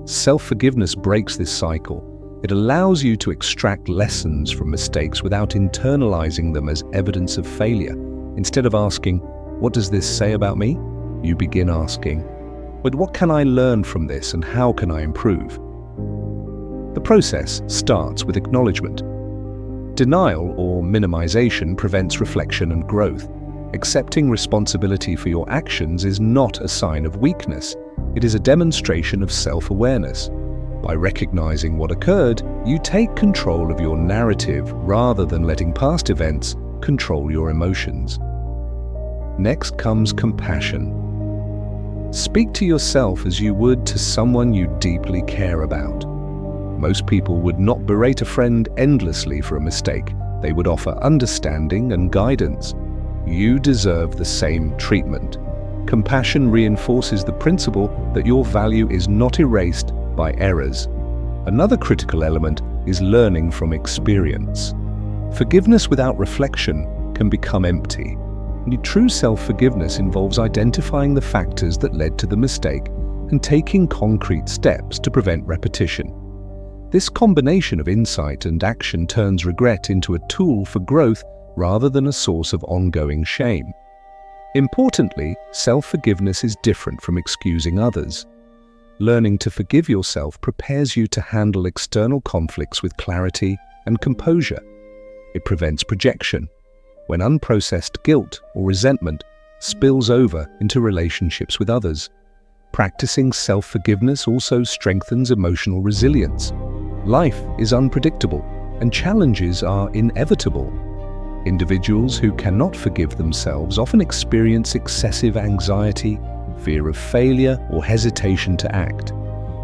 Self-forgiveness breaks this cycle. It allows you to extract lessons from mistakes without internalizing them as evidence of failure. Instead of asking, "What does this say about me?" you begin asking, "But what can I learn from this and how can I improve?" The process starts with acknowledgement. Denial or minimization prevents reflection and growth. Accepting responsibility for your actions is not a sign of weakness. It is a demonstration of self-awareness. By recognizing what occurred, you take control of your narrative rather than letting past events control your emotions. Next comes compassion. Speak to yourself as you would to someone you deeply care about. Most people would not berate a friend endlessly for a mistake. They would offer understanding and guidance. You deserve the same treatment. Compassion reinforces the principle that your value is not erased by errors. Another critical element is learning from experience. Forgiveness without reflection can become empty. True self-forgiveness involves identifying the factors that led to the mistake and taking concrete steps to prevent repetition. This combination of insight and action turns regret into a tool for growth rather than a source of ongoing shame. Importantly, self-forgiveness is different from excusing others. Learning to forgive yourself prepares you to handle external conflicts with clarity and composure. It prevents projection, when unprocessed guilt or resentment spills over into relationships with others. Practicing self-forgiveness also strengthens emotional resilience. Life is unpredictable, and challenges are inevitable. Individuals who cannot forgive themselves often experience excessive anxiety, fear of failure, or hesitation to act.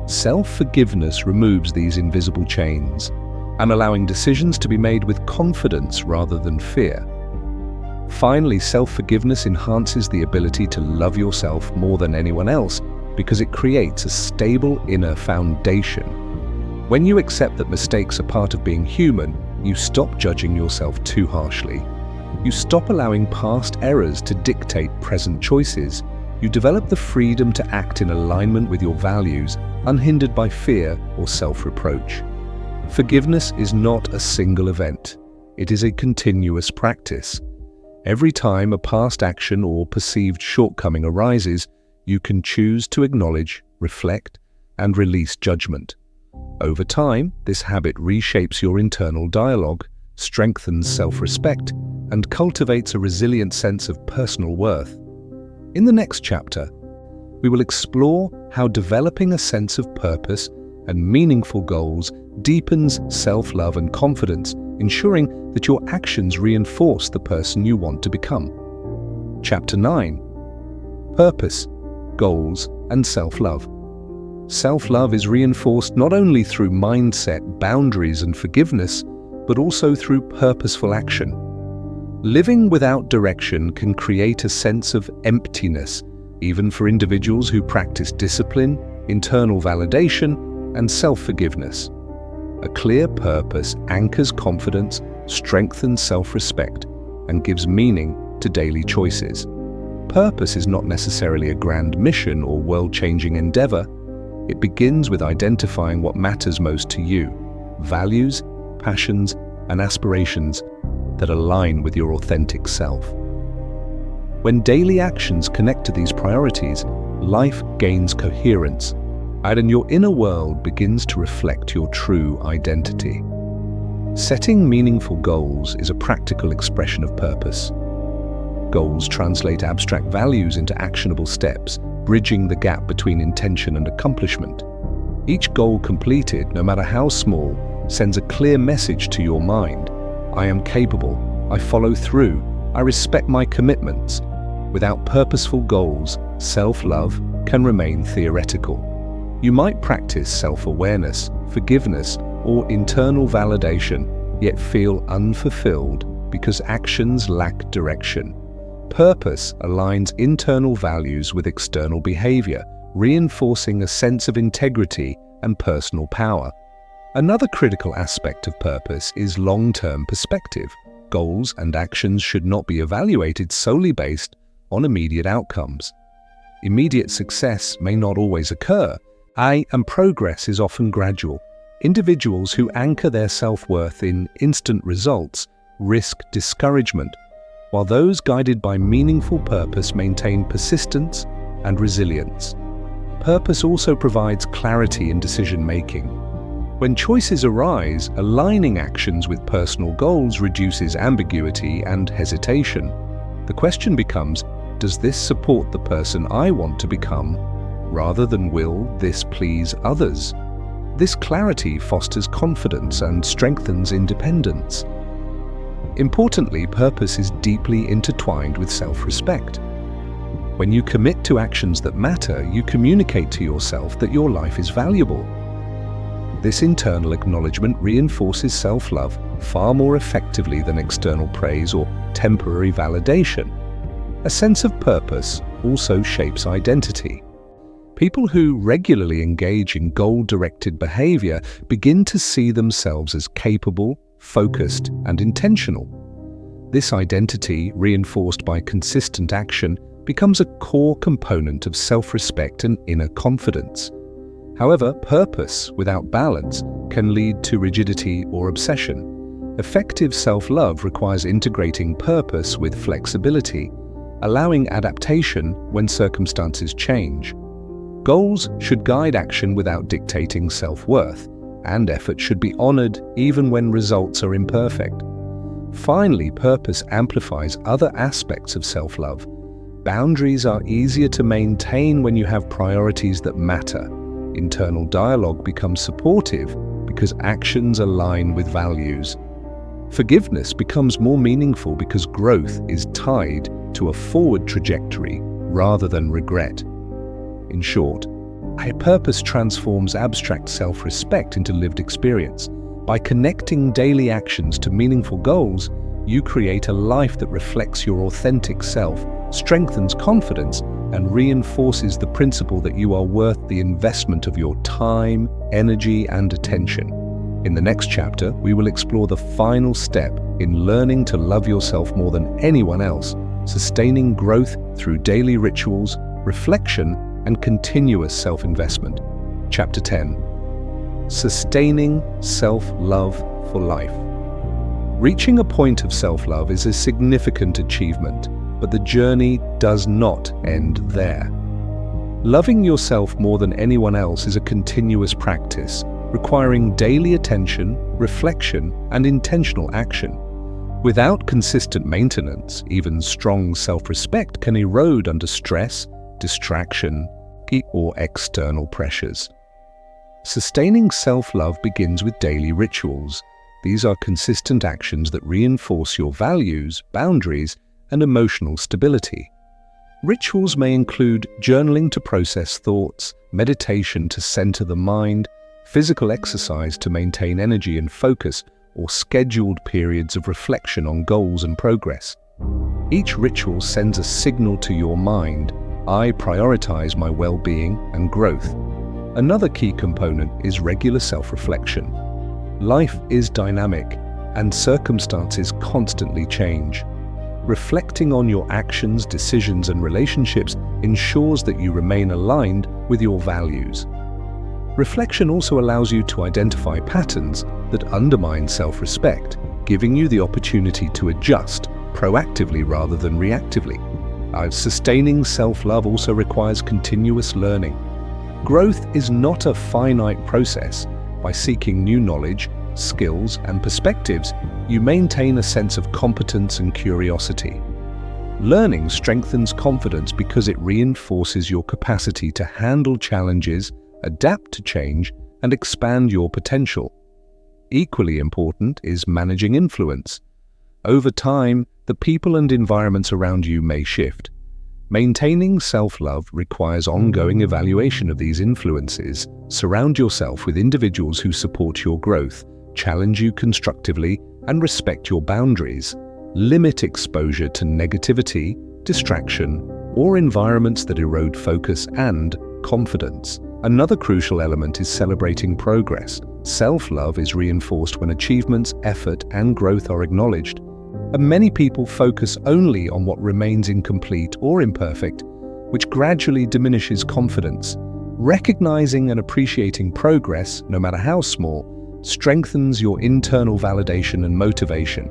Self-forgiveness removes these invisible chains, and allowing decisions to be made with confidence rather than fear. Finally, self-forgiveness enhances the ability to love yourself more than anyone else because it creates a stable inner foundation. When you accept that mistakes are part of being human, you stop judging yourself too harshly. You stop allowing past errors to dictate present choices. You develop the freedom to act in alignment with your values, unhindered by fear or self-reproach. Forgiveness is not a single event. It is a continuous practice. Every time a past action or perceived shortcoming arises, you can choose to acknowledge, reflect, and release judgment. Over time, this habit reshapes your internal dialogue, strengthens self-respect, and cultivates a resilient sense of personal worth. In the next chapter, we will explore how developing a sense of purpose and meaningful goals deepens self-love and confidence, ensuring that your actions reinforce the person you want to become. Chapter 9. Purpose, Goals, and Self-Love. Self-love is reinforced not only through mindset, boundaries, and forgiveness, but also through purposeful action. Living without direction can create a sense of emptiness, even for individuals who practice discipline, internal validation, and self-forgiveness. A clear purpose anchors confidence, strengthens self-respect, and gives meaning to daily choices. Purpose is not necessarily a grand mission or world-changing endeavor. It begins with identifying what matters most to you, values, passions, and aspirations that align with your authentic self. When daily actions connect to these priorities, life gains coherence, and your inner world begins to reflect your true identity. Setting meaningful goals is a practical expression of purpose. Goals translate abstract values into actionable steps, bridging the gap between intention and accomplishment. Each goal completed, no matter how small, sends a clear message to your mind. I am capable, I follow through, I respect my commitments. Without purposeful goals, self-love can remain theoretical. You might practice self-awareness, forgiveness, or internal validation, yet feel unfulfilled because actions lack direction. Purpose aligns internal values with external behavior, reinforcing a sense of integrity and personal power. Another critical aspect of purpose is long-term perspective. Goals and actions should not be evaluated solely based on immediate outcomes. Immediate success may not always occur, and progress is often gradual. Individuals who anchor their self-worth in instant results risk discouragement, while those guided by meaningful purpose maintain persistence and resilience. Purpose also provides clarity in decision-making. When choices arise, aligning actions with personal goals reduces ambiguity and hesitation. The question becomes, does this support the person I want to become, rather than will this please others? This clarity fosters confidence and strengthens independence. Importantly, purpose is deeply intertwined with self-respect. When you commit to actions that matter, you communicate to yourself that your life is valuable. This internal acknowledgement reinforces self-love far more effectively than external praise or temporary validation. A sense of purpose also shapes identity. People who regularly engage in goal-directed behavior begin to see themselves as capable, focused, and intentional. This identity, reinforced by consistent action, becomes a core component of self-respect and inner confidence. However, purpose without balance can lead to rigidity or obsession. Effective self-love requires integrating purpose with flexibility, allowing adaptation when circumstances change. Goals should guide action without dictating self-worth, and effort should be honored even when results are imperfect. Finally, purpose amplifies other aspects of self-love. Boundaries are easier to maintain when you have priorities that matter. Internal dialogue becomes supportive because actions align with values. Forgiveness becomes more meaningful because growth is tied to a forward trajectory rather than regret. In short, a purpose transforms abstract self-respect into lived experience. By connecting daily actions to meaningful goals, you create a life that reflects your authentic self, strengthens confidence, and reinforces the principle that you are worth the investment of your time, energy, and attention. In the next chapter, we will explore the final step in learning to love yourself more than anyone else, sustaining growth through daily rituals, reflection, and continuous self-investment. Chapter 10. Sustaining self-love for life. Reaching a point of self-love is a significant achievement, but the journey does not end there. Loving yourself more than anyone else is a continuous practice, requiring daily attention, reflection, and intentional action. Without consistent maintenance, even strong self-respect can erode under stress, distraction, or external pressures. Sustaining self-love begins with daily rituals. These are consistent actions that reinforce your values, boundaries, and emotional stability. Rituals may include journaling to process thoughts, meditation to center the mind, physical exercise to maintain energy and focus, or scheduled periods of reflection on goals and progress. Each ritual sends a signal to your mind: I prioritize my well-being and growth. Another key component is regular self-reflection. Life is dynamic, and circumstances constantly change. Reflecting on your actions, decisions, and relationships ensures that you remain aligned with your values. Reflection also allows you to identify patterns that undermine self-respect, giving you the opportunity to adjust proactively rather than reactively. Sustaining self-love also requires continuous learning. Growth is not a finite process. By seeking new knowledge, skills, and perspectives, you maintain a sense of competence and curiosity. Learning strengthens confidence because it reinforces your capacity to handle challenges, adapt to change, and expand your potential. Equally important is managing influence. Over time, the people and environments around you may shift. Maintaining self-love requires ongoing evaluation of these influences. Surround yourself with individuals who support your growth, challenge you constructively, and respect your boundaries. Limit exposure to negativity, distraction, or environments that erode focus and confidence. Another crucial element is celebrating progress. Self-love is reinforced when achievements, effort, and growth are acknowledged. And many people focus only on what remains incomplete or imperfect, which gradually diminishes confidence. Recognizing and appreciating progress, no matter how small, strengthens your internal validation and motivation.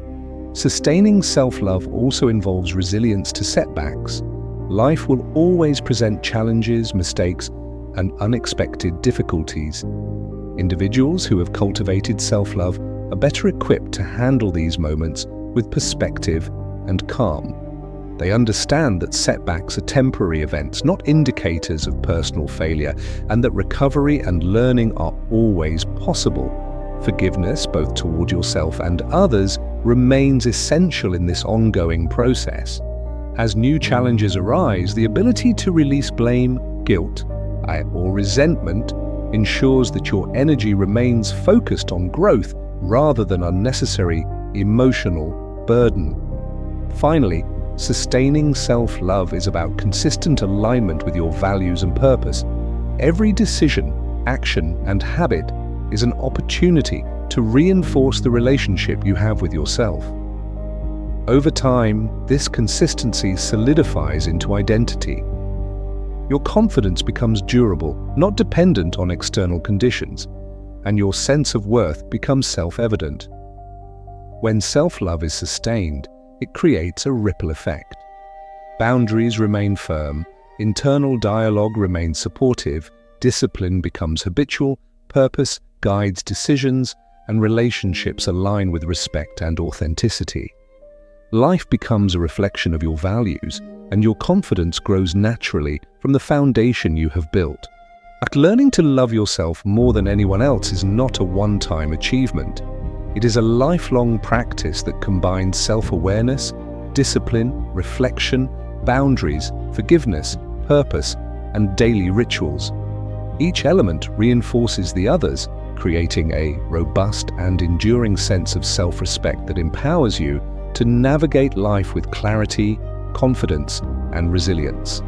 Sustaining self-love also involves resilience to setbacks. Life will always present challenges, mistakes, and unexpected difficulties. Individuals who have cultivated self-love are better equipped to handle these moments with perspective and calm. They understand that setbacks are temporary events, not indicators of personal failure, and that recovery and learning are always possible. Forgiveness, both toward yourself and others, remains essential in this ongoing process. As new challenges arise, the ability to release blame, guilt, or resentment ensures that your energy remains focused on growth rather than unnecessary emotional burden. Finally, sustaining self-love is about consistent alignment with your values and purpose. Every decision, action, and habit is an opportunity to reinforce the relationship you have with yourself. Over time, this consistency solidifies into identity. Your confidence becomes durable, not dependent on external conditions, and your sense of worth becomes self-evident. When self-love is sustained, it creates a ripple effect. Boundaries remain firm, internal dialogue remains supportive, discipline becomes habitual, purpose guides decisions, and relationships align with respect and authenticity. Life becomes a reflection of your values, and your confidence grows naturally from the foundation you have built. Learning to love yourself more than anyone else is not a one-time achievement. It is a lifelong practice that combines self-awareness, discipline, reflection, boundaries, forgiveness, purpose, and daily rituals. Each element reinforces the others, creating a robust and enduring sense of self-respect that empowers you to navigate life with clarity, confidence, and resilience.